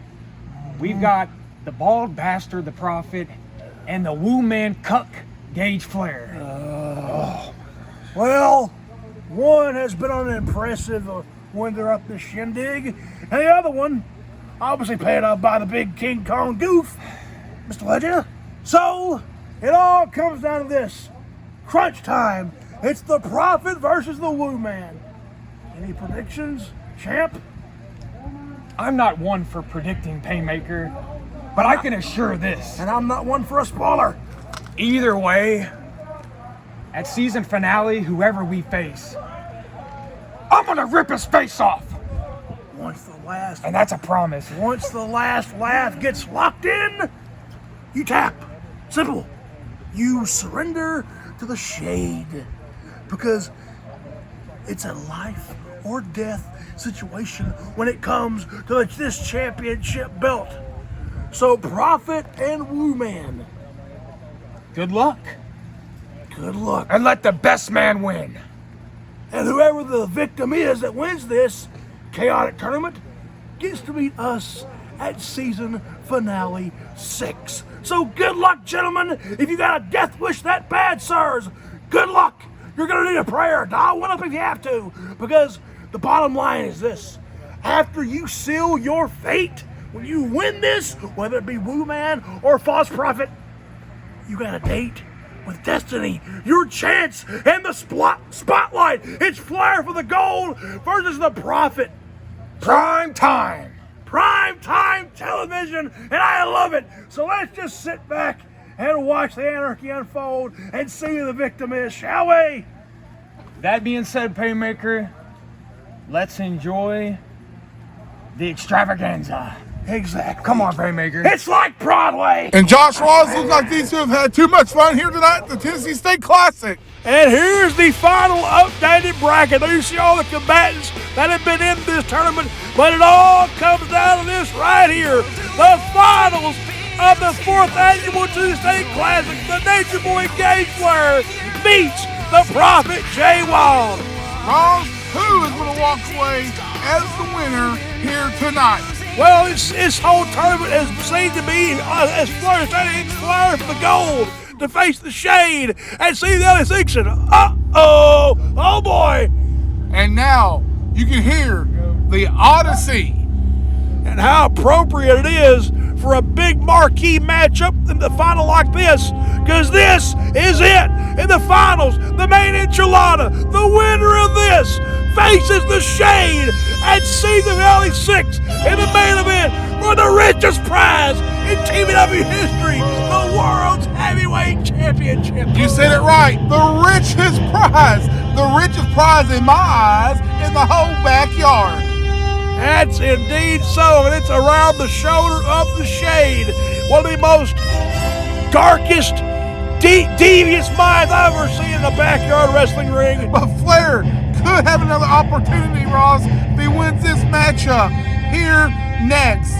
We've got the bald bastard, the Prophet, and the Woo Man Cuck, Gage Flair. Well, one has been on an impressive winter up the shindig, and the other one, obviously paid off by the big King Kong goof, Mr. Ledger. So, it all comes down to this. Crunch time. It's the Prophet versus the Woo Man. Any predictions, champ? I'm not one for predicting, PainMaker, but I can assure this. And I'm not one for a spoiler. Either way, at season finale, whoever we face, I'm gonna rip his face off. Once the last, and that's a promise. Once the last laugh gets locked in, you tap. Simple. You surrender to the Shade. Because it's a life or death situation when it comes to this championship belt. So Prophet and Woo Man, good luck. Good luck. And let the best man win. And whoever the victim is that wins this chaotic tournament gets to meet us at season finale 6. So good luck, gentlemen. If you got a death wish that bad, sirs, good luck. You're gonna need a prayer. Dial one up if you have to, because the bottom line is this. After you seal your fate, when you win this, whether it be Woo Man or False Prophet, you got a date with destiny. Your chance and the spotlight. It's Flair for the gold versus the Prophet. Prime time. Prime time television, and I love it. So let's just sit back and watch the anarchy unfold and see who the victim is, shall we? That being said, PainMaker, let's enjoy the extravaganza. Exactly. Come on, PainMaker. It's like Broadway. And Josh Ross looks like these two have had too much fun here tonight at the Tennessee State Classic. And here's the final updated bracket. There you see all the combatants that have been in this tournament, but it all comes down to this right here. The finals of the 4th annual Tuesday Classic. The Nature Boy Gage Flair meets the Prophet Jay Wild. Ross, who is going to walk away as the winner here tonight? Well, this whole tournament has seemed to be as Flair saying it's Flair for the gold to face the Shade and see the other section. Oh boy. And now you can hear the Odyssey. And how appropriate it is for a big marquee matchup in the final like this, because this is it in the finals. The main enchilada, the winner of this faces the Shade at season finale 6 in the main event for the richest prize in TBW history, the World's Heavyweight Championship. You said it right, the richest prize in my eyes in the whole backyard. That's indeed so, and it's around the shoulder of the Shade. One of the most darkest, devious minds I've ever seen in a backyard wrestling ring. But Flair could have another opportunity, Ross, if he wins this matchup. Here next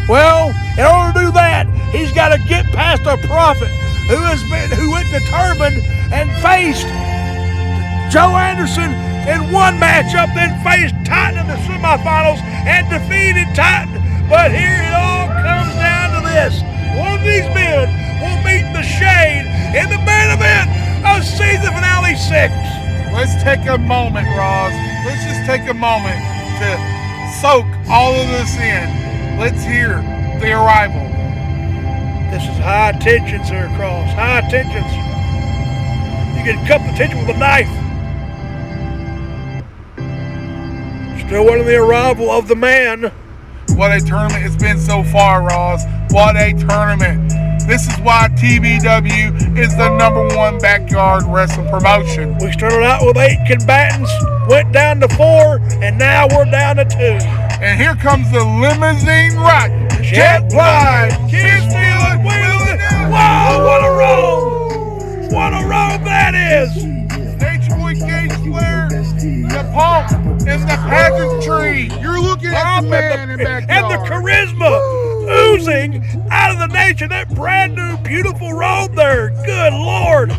Well, in order to do that, he's got to get past a prophet who went determined and faced Joe Anderson in one matchup, then faced Titan in the semifinals and defeated Titan. But here it all comes down to this. One of these men will meet the Shade in the main event of season finale 6. Let's take a moment, Roz. Let's just take a moment to soak all of this in. Let's hear the arrival. This is high tension, Sir Cross. High tensions. You can cut the tension with a knife. Still waiting the arrival of the man. What a tournament it's been so far, Roz. What a tournament. This is why TBW is the #1 backyard wrestling promotion. We started out with 8 combatants, went down to 4, and now we're down to 2. And here comes the limousine ride. Jet Fly, Kids Feeling, Wheeling. Wow, what a road! What a road that is! Nature Boy Gage Flair, the pump, and the pageantry. You're looking at the man in backyard. And the charisma oozing out of the nature. That brand new, beautiful road there. Good Lord.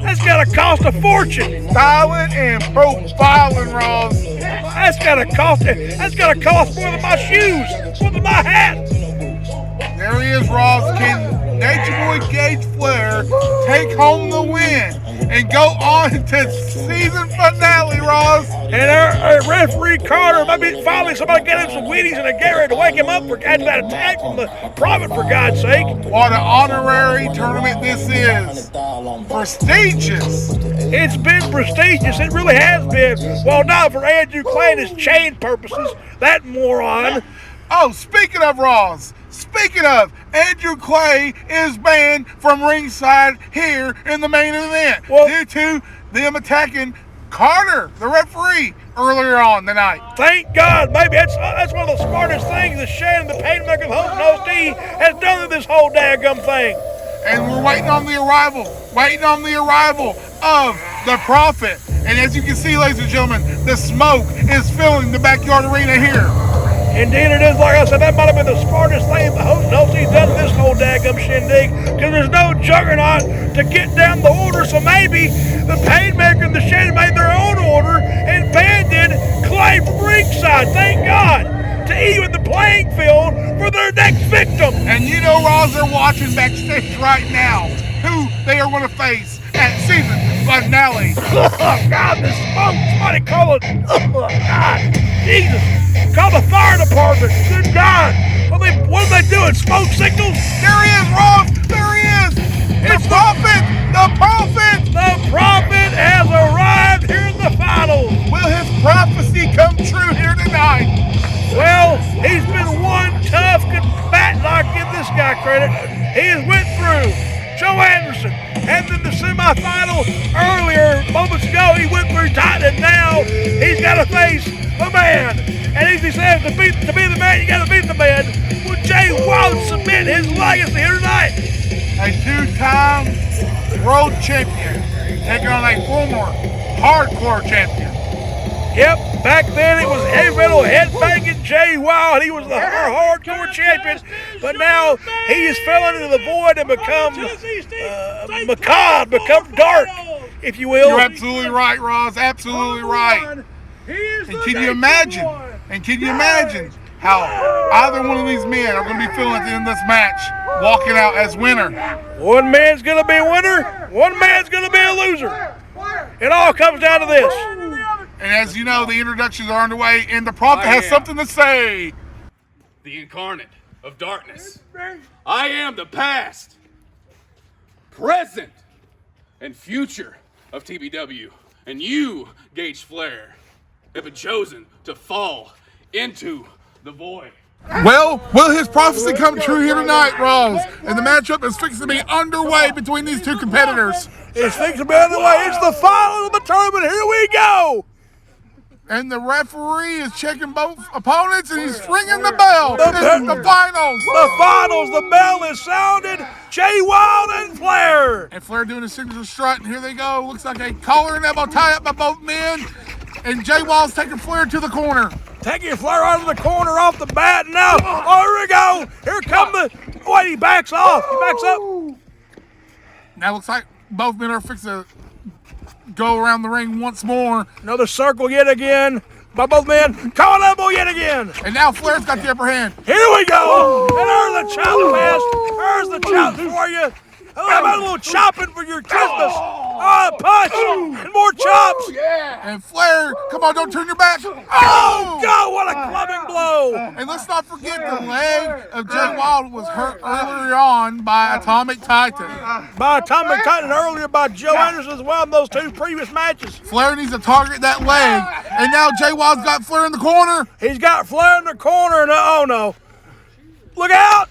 That's got to cost a fortune. Styling and profiling, Ross. That's got to cost more than my shoes, more than my hat. There he is, Ross. Can Nature Boy Gage Flair take home the win and go on to season finale, Ross? And our referee Carter, maybe finally somebody get him some Wheaties and a Garrett to wake him up for after that attack from the prophet, for God's sake. What an honorary tournament this is. Prestigious. It's been prestigious. It really has been. Well, not for Andrew Clay and his chain purposes. That moron. Oh, speaking of Ross, speaking of, Andrew Clay is banned from ringside here in the main event due to them attacking Carter, the referee, earlier on the night. Thank God. Maybe that's one of the smartest things that Shannon, the PainMaker of Hope Knows D, has done with this whole daggum thing. And we're waiting on the arrival of the Prophet. And as you can see, ladies and gentlemen, the smoke is filling the backyard arena here. Indeed it is. Like I said, that might have been the smartest thing the host knows he's done this whole daggum shindig, because there's no juggernaut to get down the order. So maybe the PainMaker and the Shannon made their own order and banned Clay from ringside. Thank God, to even the playing field for their next victim. And you know, Roz, they're watching backstage right now who they are going to face at season finale. Oh God, the smoke! Somebody call it. Oh God, Jesus! Call the fire department. Good God! What are they doing? Smoke signals? There he is, Ross. There he is. It's the Prophet. The Prophet. The Prophet has arrived here in the finals. Will his prophecy come true here tonight? Well, he's been one tough combatant. I give this guy credit. He has went through Joe Anderson, and then the semifinal earlier, moments ago, he went through Titan, and now he's got to face the man. And as he says, to be the man, you got to beat the man. Will Jay Wild submit his legacy here tonight? A two-time world champion taking on a former hardcore champion. Yep, back then it was heavy metal headbanging Jay Wild. He was the hardcore champion, but now he has fallen into the void and become macabre, become dark, if you will. You're absolutely right, Roz. Absolutely right. And can you imagine? How either one of these men are going to be feeling at the end of this match, walking out as winner? One man's going to be a winner. One man's going to be a loser. It all comes down to this. And as you know, the introductions are underway, and the Prophet has something to say. The incarnate of darkness. I am the past, present, and future of TBW. And you, Gage Flair, have been chosen to fall into the void. Well, will his prophecy come true here tonight, Roz? And the matchup is fixing to be underway between these two competitors. It's fixing to be underway. It's the final of the tournament. Here we go. And the referee is checking both opponents, and he's ringing the bell. This is the finals. The finals. The bell is sounded. Jay Wild and Flair. And Flair doing a signature strut, and here they go. Looks like a collar and elbow tie up by both men. And Jay Wild's taking Flair to the corner. Taking Flair out of the corner off the bat now. Oh, here we go. wait, he backs off. He backs up. Now looks like both men are fixing to go around the ring once more. Another circle yet again by both men. Collar elbow yet again. And now Flair's got the upper hand. Here we go. And there's the chop pass. There's the chop for you. How about a little chopping for your Christmas? Punch and more chops. And Flair, come on, don't turn your back. Oh, God, what a clubbing blow. And let's not forget the leg of Jay Wild was hurt earlier on by Atomic Titan. By Atomic Titan earlier by Joe Anderson as well in those two previous matches. Flair needs to target that leg. And now Jay Wild's got Flair in the corner. He's got Flair in the corner, and oh no. Look out.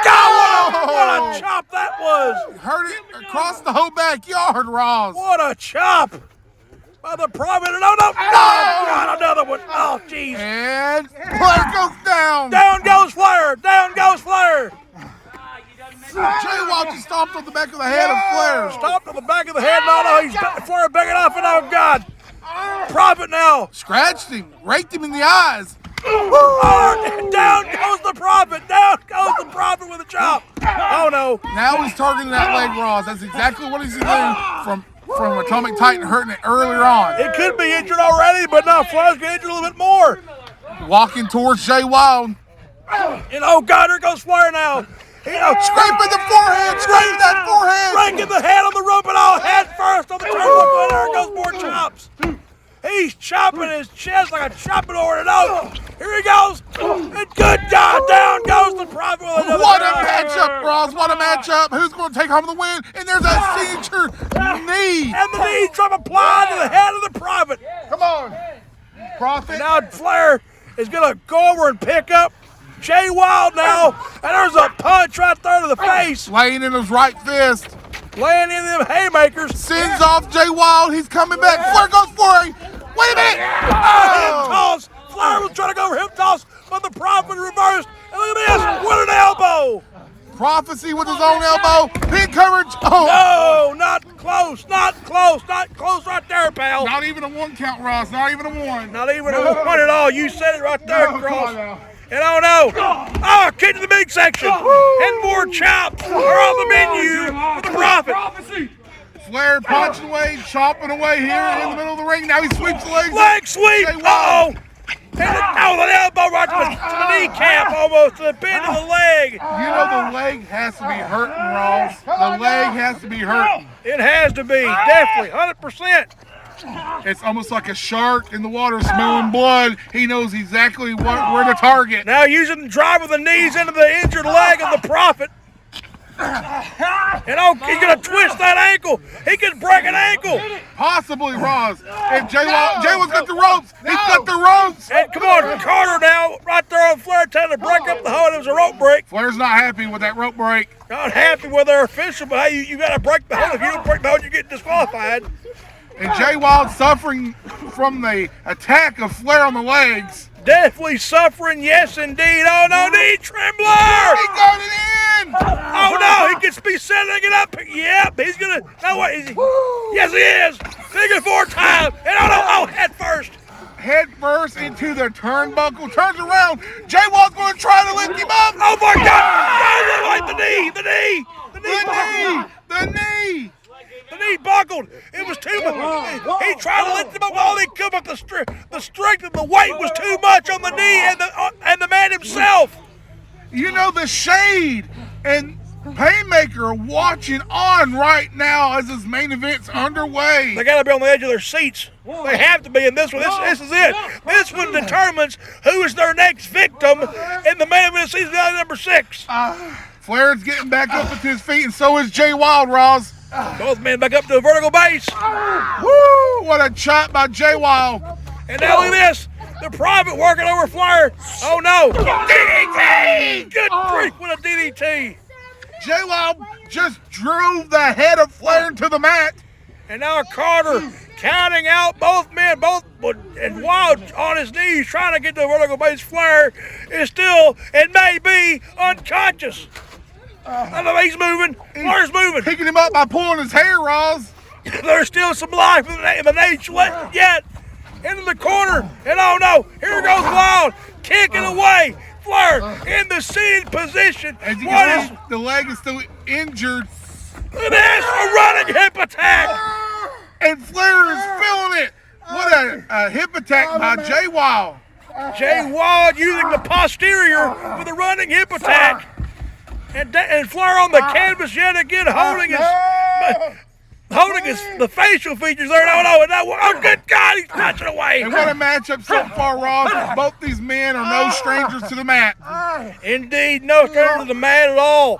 God, what a chop that was. Heard it across the whole backyard, Ross. What a chop by the Prophet. No, God, another one. Oh, jeez. And Flair goes down. Down goes Flair. Down goes Flair. Jay Wild just stomped on the back of the head of Flair. Stomped on the back of the head. No, he's Flair backing off, and oh, God. Prophet now. Scratched him, raked him in the eyes. Down goes the Prophet. Down goes the Prophet with a chop. Oh, no. Now he's targeting that leg, Ross. That's exactly what he's doing from Atomic Titan hurting it earlier on. It could be injured already, but now Flair's getting injured a little bit more. Walking towards Jay Wild. And oh, God, here goes Flair now. Scraping the forehead, scraping that forehead. Breaking the head on the rope and all head first on the turnbuckle, and there goes more chops. He's chopping his chest like a chopping board. And oh, here he goes. And good God, down goes the Prophet with another. What a matchup, Ross. What a matchup. Who's going to take home the win? And there's a signature knee. And the knee drop applied to the head of the Prophet. Come on, Prophet. And now Flair is going to go over and pick up Jay Wild now. And there's a punch right there to the face. Laying in his right fist. Laying in them haymakers. Sends off Jay Wild. He's coming back. Flair goes for him. Wait a minute. Hip toss. Flair was trying to go for hip toss, but the Prophet reversed. And look at this. What an elbow. Prophecy with his own elbow. Pin coverage. Oh. No, not close. Not close. Not close right there, pal. Not even a one count, Ross. Not even a one. Not even a one at all. You said it right there, Cross. And oh no! Kick to the midsection! And more chops are on the menu for the Prophet. Flair punching away, chopping away here in the middle of the ring. Now he sweeps the legs. Leg sweep! Uh-oh! And an elbow right to the kneecap almost, to the bend of the leg. You know the leg has to be hurting, Ross. The leg has to be hurting. It has to be, definitely, 100%. It's almost like a shark in the water smelling blood. He knows exactly where to target. Now using the drive of the knees into the injured leg of the Prophet. And he's going to twist that ankle. He could break an ankle. Possibly, Ross. If Jay Wild's got the ropes, he's got the ropes. And come on, Carter now, right there on Flair, trying to break up the hold. It was a rope break. Flair's not happy with that rope break. Not happy with their official, but hey, you got to break the hold. If you don't break the hold, you get disqualified. And Jay Wild suffering from the attack of Flair on the legs. Definitely suffering, yes indeed. Oh no, knee trembler! He got it in! Oh no, he gets be setting it up. Yep, he's gonna. No, what is he? Yes, he is. Thinking 4 times. And head first. Head first into the turnbuckle. Turns around. Jay Wild's going to try to lift him up. Oh my God! The knee. The knee buckled. It was too much. He tried to lift him up all he could, but the strength of the weight was too much on the knee and the man himself. You know, the Shade and PainMaker are watching on right now as this main event's underway. They got to be on the edge of their seats. They have to be in this one. This is it. This one determines who is their next victim in the main event of season number 6. Flair's getting back up to his feet, and so is Jay Wild, Ross. Both men back up to a vertical base. Woo! What a chop by Jay Wild. And now look at this. The Prophet working over Flair. Oh no. DDT! Good grief, what a DDT. Jay Wild just drove the head of Flair into the mat. And now Carter counting out both men, and Wild on his knees trying to get to the vertical base. Flair is still, and may be, unconscious. I know he's moving. Flair's moving. Picking him up by pulling his hair, Ross. There's still some life in the nation yet. Into the corner. And oh no, here goes Wild. Kicking away. Flair in the seated position. As you can see, the leg is still injured. Look at this, a running hip attack. And Flair is feeling it. What a hip attack by Jay Wild. Jay Wild using the posterior with a running hip attack. And Flair on the canvas yet again holding the facial features there. Oh, good God, he's punching away. And what a matchup so far, Ross. Both these men are no strangers to the mat. Indeed, no stranger to the mat at all.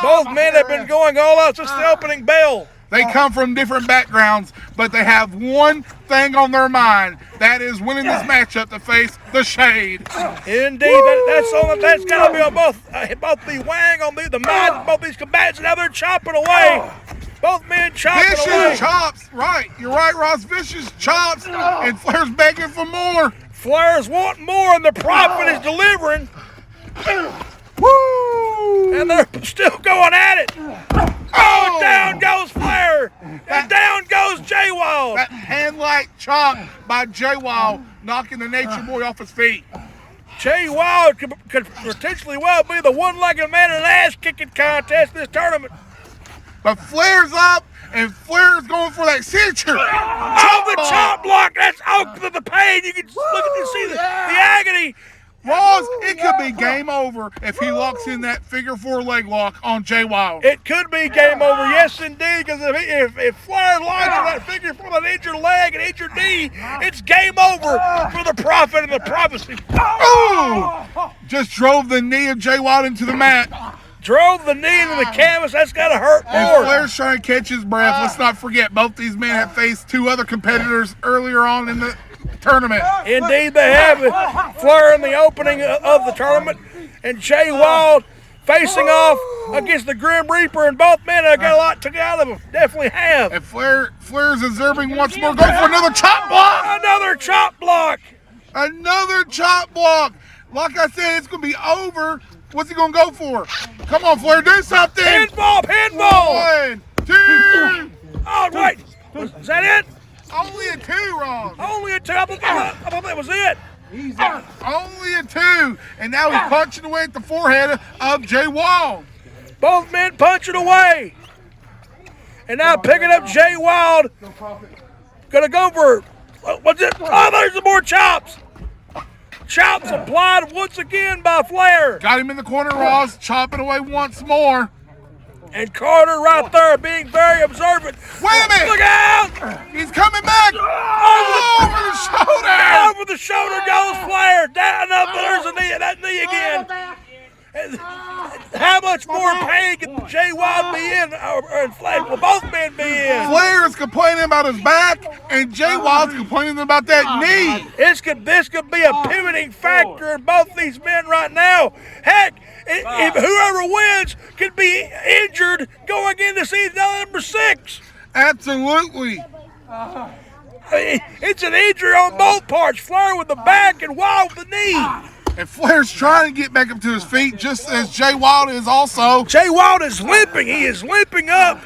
Both men have been going all out since the opening bell. They come from different backgrounds, but they have one thing on their mind. That is winning this matchup to face the Shade. Indeed, that's got to be on both the Wang, on the mind, both these combatants. Now they're chopping away. Both men chopping away. Vicious chops, right. You're right, Ross. Vicious chops, and Flair's begging for more. Flair's wanting more, and the Prophet is delivering. Woo! And they're still going at it. Oh, down goes Flair. And down goes Jay Wild. That hand-like chop by Jay Wild, knocking the Nature Boy off his feet. Jay Wild could potentially well be the one-legged man in an ass-kicking contest in this tournament. But Flair's up, and Flair's going for that signature. Oh, the chop block. That's out to the pain. You can look at and see the agony. Ross, it could be game over if he locks in that figure four leg lock on Jay Wild. It could be game over, yes indeed, because if Flair locks in that figure four with an injured leg and injured knee, it's game over for the Prophet and the Prophecy. Ooh! Just drove the knee of Jay Wild into the mat. Drove the knee into the canvas. That's got to hurt more. And Flair's trying to catch his breath. Let's not forget, both these men have faced two other competitors earlier on in the tournament. Indeed they have. Flair in the opening of the tournament, and Jay Wild facing off against the Grim Reaper, and both men have got a lot to get out of them. Definitely have. And Flair's observing once more. Go for another chop block. Another chop block. Another chop block. Like I said, it's going to be over. What's he going to go for? Come on, Flair, do something. Pinball. 1, 2. Oh, wait. Is that it? Only a 2, Ron. Only a 2. I thought that was it. Only a 2. And now he's punching away at the forehead of Jay Wild. Both men punching away. And now picking up Jay Wild. Gonna go for, what's it? Oh, there's some more chops. Chops applied once again by Flair. Got him in the corner, Ross, chopping away once more. And Carter right there being very observant. Wait a minute! Look out! He's coming back! Over the shoulder! Over the shoulder goes Flair. Down up, there's a knee, that knee again. How much more pain can Jay Wild be in, or Flair? Will both men be in? Flair is complaining about his back, and Jay Wild's complaining about that knee. This could be a pivoting factor in both these men right now. Heck, if whoever wins could be injured going into season number 6. Absolutely. It's an injury on both parts. Flair with the back and Wild with the knee. And Flair's trying to get back up to his feet, just as Jay Wild is also. Jay Wild is limping. He is limping up.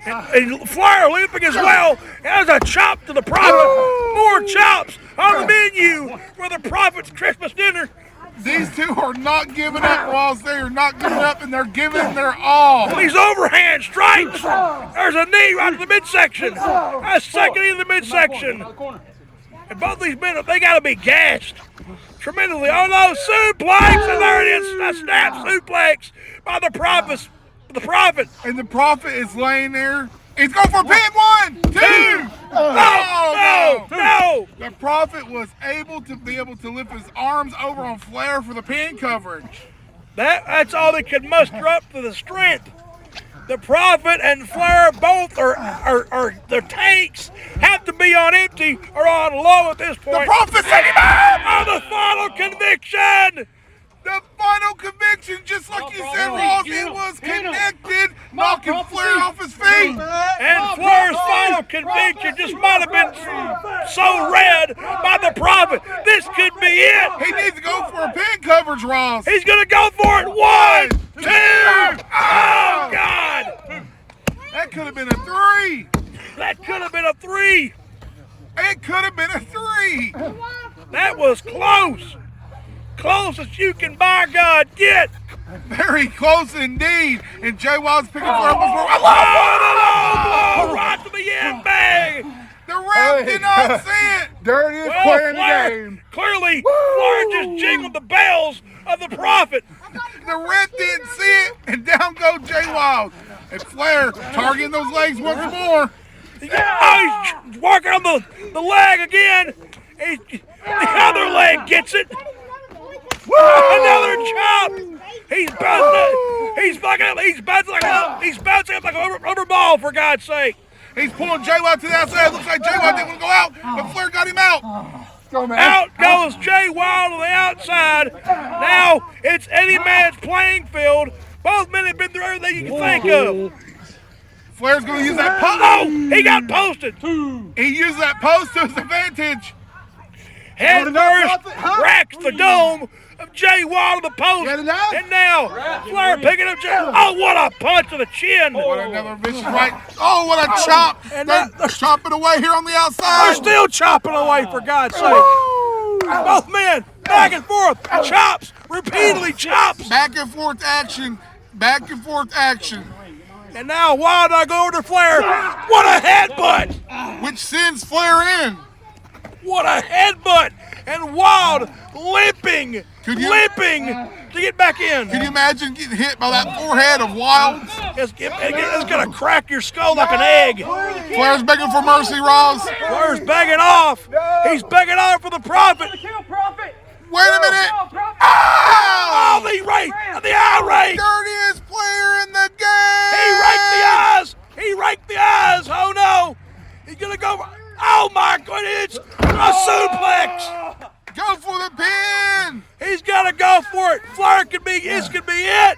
And Flair limping as well. There's a chop to the Prophet. More chops on the menu for the Prophet's Christmas dinner. These two are not giving up, Ross. They are not giving up, and they're giving their all. These overhand strikes. There's a knee right in the midsection. A second in the midsection. And both these men, they got to be gashed tremendously. Oh no, suplex, and there it is. A snap suplex by the Prophet. And the Prophet is laying there. He's going for a pin. 1, 2. No. The Prophet was able to lift his arms over on Flair for the pin coverage. That's all they could muster up to the strength. The Prophet and Flair both are their tanks have to be on empty or on low at this point. The Prophet set him up! Oh, the final conviction! The final conviction, just like you said, Ross, it was connected, knocking Flair off his feet. And Flair's final conviction just might have been so red by the Prophet. This could be it. He needs to go for a pin coverage, Ross. He's going to go for it. 1, 2. Oh, God. That could have been a 3. That could have been a 3. It could have been a 3. That was close. close as you can, by God, get. Very close indeed. And Jay Wild's picking Flair up. Oh, right to the end, bang. The ref did not see it. Dirtiest Well, player in the Flair, game. clearly, Flair just jingled the bells of the Prophet. The ref didn't see it, and down go Jay Wild. And Flair targeting those legs once more. Oh, he's working on the leg again. The other leg gets it. Another chop. He's bouncing up like a rubber ball, for God's sake. He's pulling Jay Wild to the outside. Looks like Jay Wild didn't want to go out, but Flair got him out. Out goes Jay Wild on the outside. Now it's any man's playing field. Both men have been through everything you can think of. Flair's going to use that post. Oh, he got posted. He used that post to his advantage. Head first, racks the dome of Jay Wild on the post. And now Flair picking up Jay. Oh, what a punch to the chin. What another vicious right. Oh, what a chop. And they're chopping away here on the outside. They're still chopping away, for God's sake. Both men, back and forth, chops, repeatedly chops. Back and forth action. Back and forth action. And now Wild I go over to Flair. What a headbutt. Which sends Flair in. What a headbutt. And Wild limping to get back in. Can you imagine getting hit by that forehead of Wild? It's going to crack your skull like an egg. Flair's begging for mercy, Ross. Flair's begging off. He's begging off for the Prophet. Wait a minute. Oh, the eye rake. Dirtiest player in the game. He raked the eyes. Oh, no. He's going to go. Oh, my goodness. A suplex. Go for the pin. He's got to go for it. Flair could be it.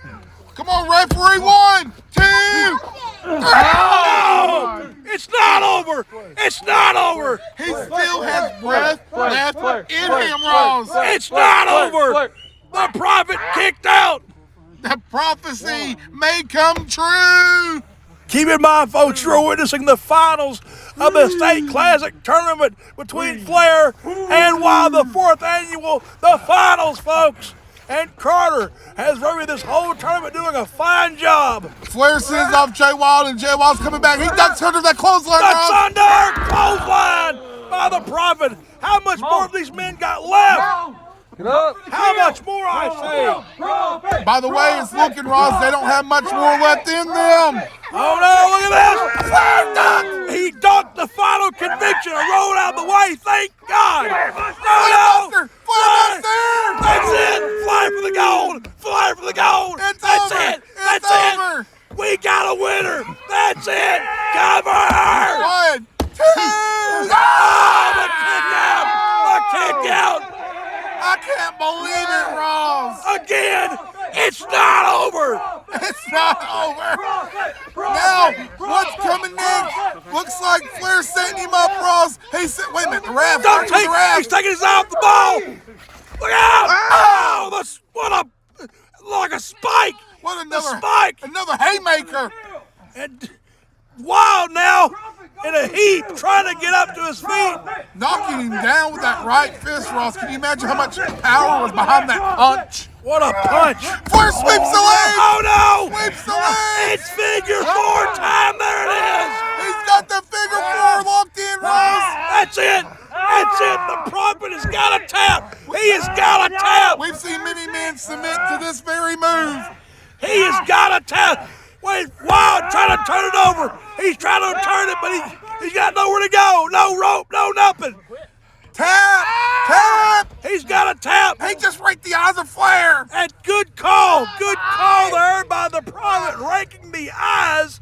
Come on, referee. 1, 2. No! It's not over. It's not over. He still has breath left in him, Ross. It's not over. The Prophet kicked out. The prophecy may come true. Keep in mind, folks, you're witnessing the finals of the State Classic tournament between Flair and Wild, the 4th annual, the finals, folks. And Carter has reviewed this whole tournament doing a fine job. Flair sends off Jay Wild, and Jay Wild's coming back. He ducks under that clothesline. Ducks under, clothesline by the Prophet. How much more of these men got left? How much more, I say? By the way, it's looking, Ross, they don't have much more left in them. Oh, no, look at this. Flair ducked. He ducked the final conviction and rolled out of the way. Thank God. Flair! That's it. Fly for the gold. Fly for the gold. That's it. That's it. We got a winner. That's it. Cover. 1, 2. Oh, the kick out. The kick out. I can't believe it, Ross. Again, it's not over. It's not over. Now, what's coming next? Looks like Flair's setting him up, Ross. He said, wait a minute, the ref. He's taking his eye off the ball. Look out. Oh, like a spike. What another spike. Another haymaker. And Wild now in a heap, trying to get up to his feet. Knocking him down with that right fist, Ross. Can you imagine how much power was behind that punch? What a punch. Flair sweeps the leg. Oh, no. Sweeps the leg. It's figure 4 time. There it is. He's got the figure 4 locked in, Ross. That's it. That's it. The Prophet has got a tap. He has got a tap. We've seen many men submit to this very move. He has got a tap. Wait, Wild trying to turn it over. He's trying to turn it, but he's got nowhere to go. No rope, no nothing. Tap! He's got a tap. He just raked the eyes of Flair. And good call there by the Prophet, raking the eyes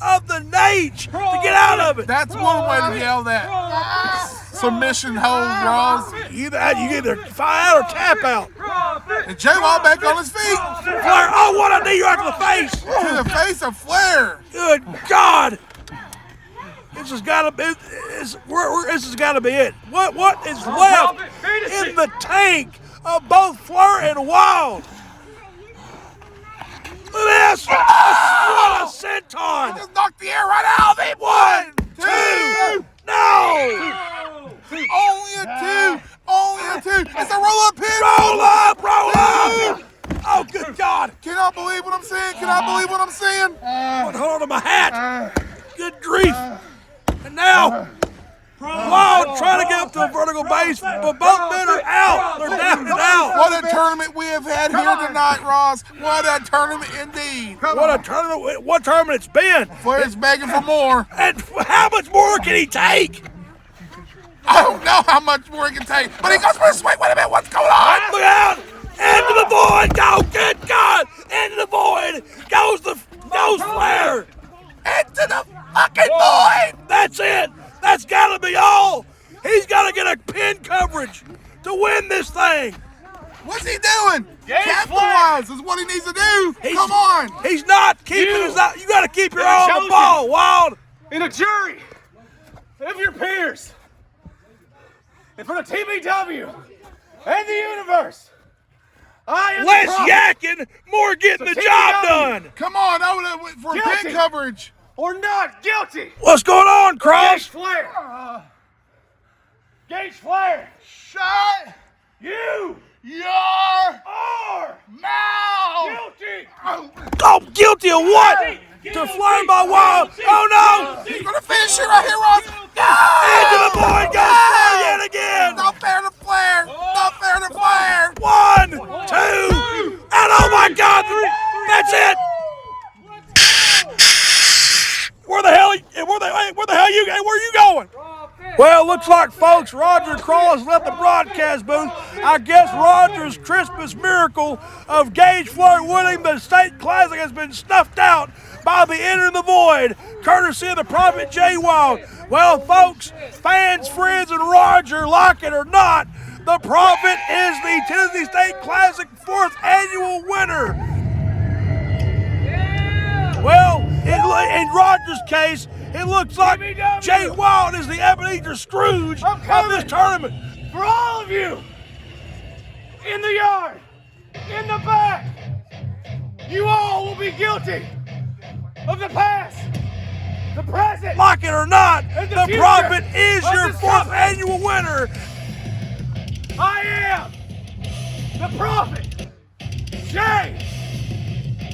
of the Nage to get out of it. That's one way to yell that. Submission hold, Ross. You either fire out or tap out. And Jay Wild back on his feet. Flair, oh, what a knee right to the face. To the face of Flair. Good God. This has got to be it. What is left in the tank of both Flair and Wild? Look at this. What a senton. He just knocked the air right out of him. 1, 2. No. Only a 2. It's a roll-up pin. Roll up. Can I believe what I'm saying? Can I believe what I'm saying? Hold on to my hat. Good grief. And now, Wild trying to get up to a vertical base, but both men are out. They're down and out. What a tournament we have had here tonight, Ross. What a tournament indeed. What tournament it's been. Flair's begging for more. And how much more can he take? I don't know how much more he can take, but he goes for a swing. Wait a minute, what's going on? Look out! Into the void! Go! Good God! Into the void! Goes Flair! Into the fucking void! That's it! That's gotta be all! He's gotta get a pin coverage to win this thing! What's he doing? Capitalize is what he needs to do. Come on! He's not keeping his eye. You gotta keep your eye on the ball, Wild! In a jury of your peers, and for the TBW and the universe, I am less yakking, more getting the job done. Come on, I would for pin coverage. Or not guilty. What's going on, Cross? Gage Flair. Gage Flair. Shut You your are mouth. guilty. Oh, guilty of what? To flying by Wild. Oh no! He's gonna finish it right here, Ross. Into the void goes Flair yet again. Not fair to Flair. Not fair to Flair. 1, 2, and oh my God! That's it. Where the hell you? Where are you going? Well, looks like, folks, Roger Cross left the broadcast booth. I guess Roger's Christmas miracle of Gage Flair winning the state classic has been snuffed out by the Enter the Void, courtesy of the Prophet J. Wild. Well, folks, fans, friends, and Roger, like it or not, the Prophet is the Tennessee State Classic 4th annual winner. Well, in Roger's case, it looks like Jay Wild is the Ebenezer Scrooge of this tournament. For all of you, in the yard, in the back, you all will be guilty of the past, the present, like it or not, the future Prophet is of your this 4th company. annual winner. I am the Prophet, Jay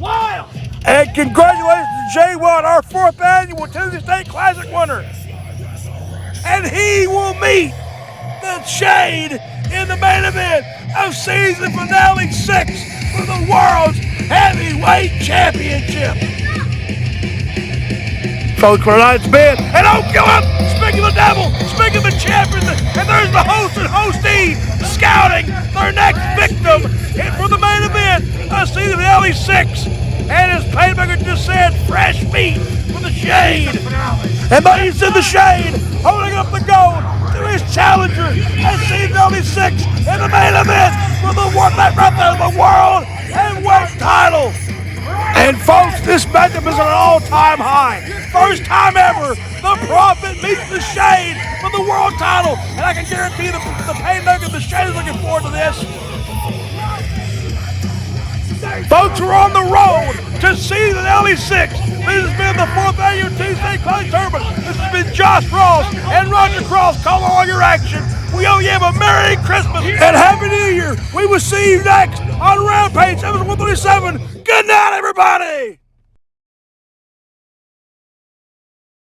Wild. And congratulations to Jay Wild, our 4th annual Tennessee State Classic winner. And he will meet the Shade in the main event of season finale 6 for the World's Heavyweight Championship. Folks, for tonight's been, and oh God, speaking of the devil, speaking of the champion, and there's the host and hostee scouting their next victim. And for the main event of season finale 6, and as PainMaker just said, fresh meat for the Shade. And then he's in the Shade, holding up the gold to his challenger at season finale 6 in the main event for the World Heavyweight title. And folks, this matchup is at an all-time high. First time ever, the Prophet meets the Shade for the world title. And I can guarantee the PainMaker, the Shade is looking forward to this. Folks, we're on the road to season LE6. This has been the 4th annual Tuesday Classic Tournament. This has been Josh Ross and Roger Cross calling all your action. We owe you a Merry Christmas and Happy New Year. We will see you next on Rampage episode 137. Good night, everybody.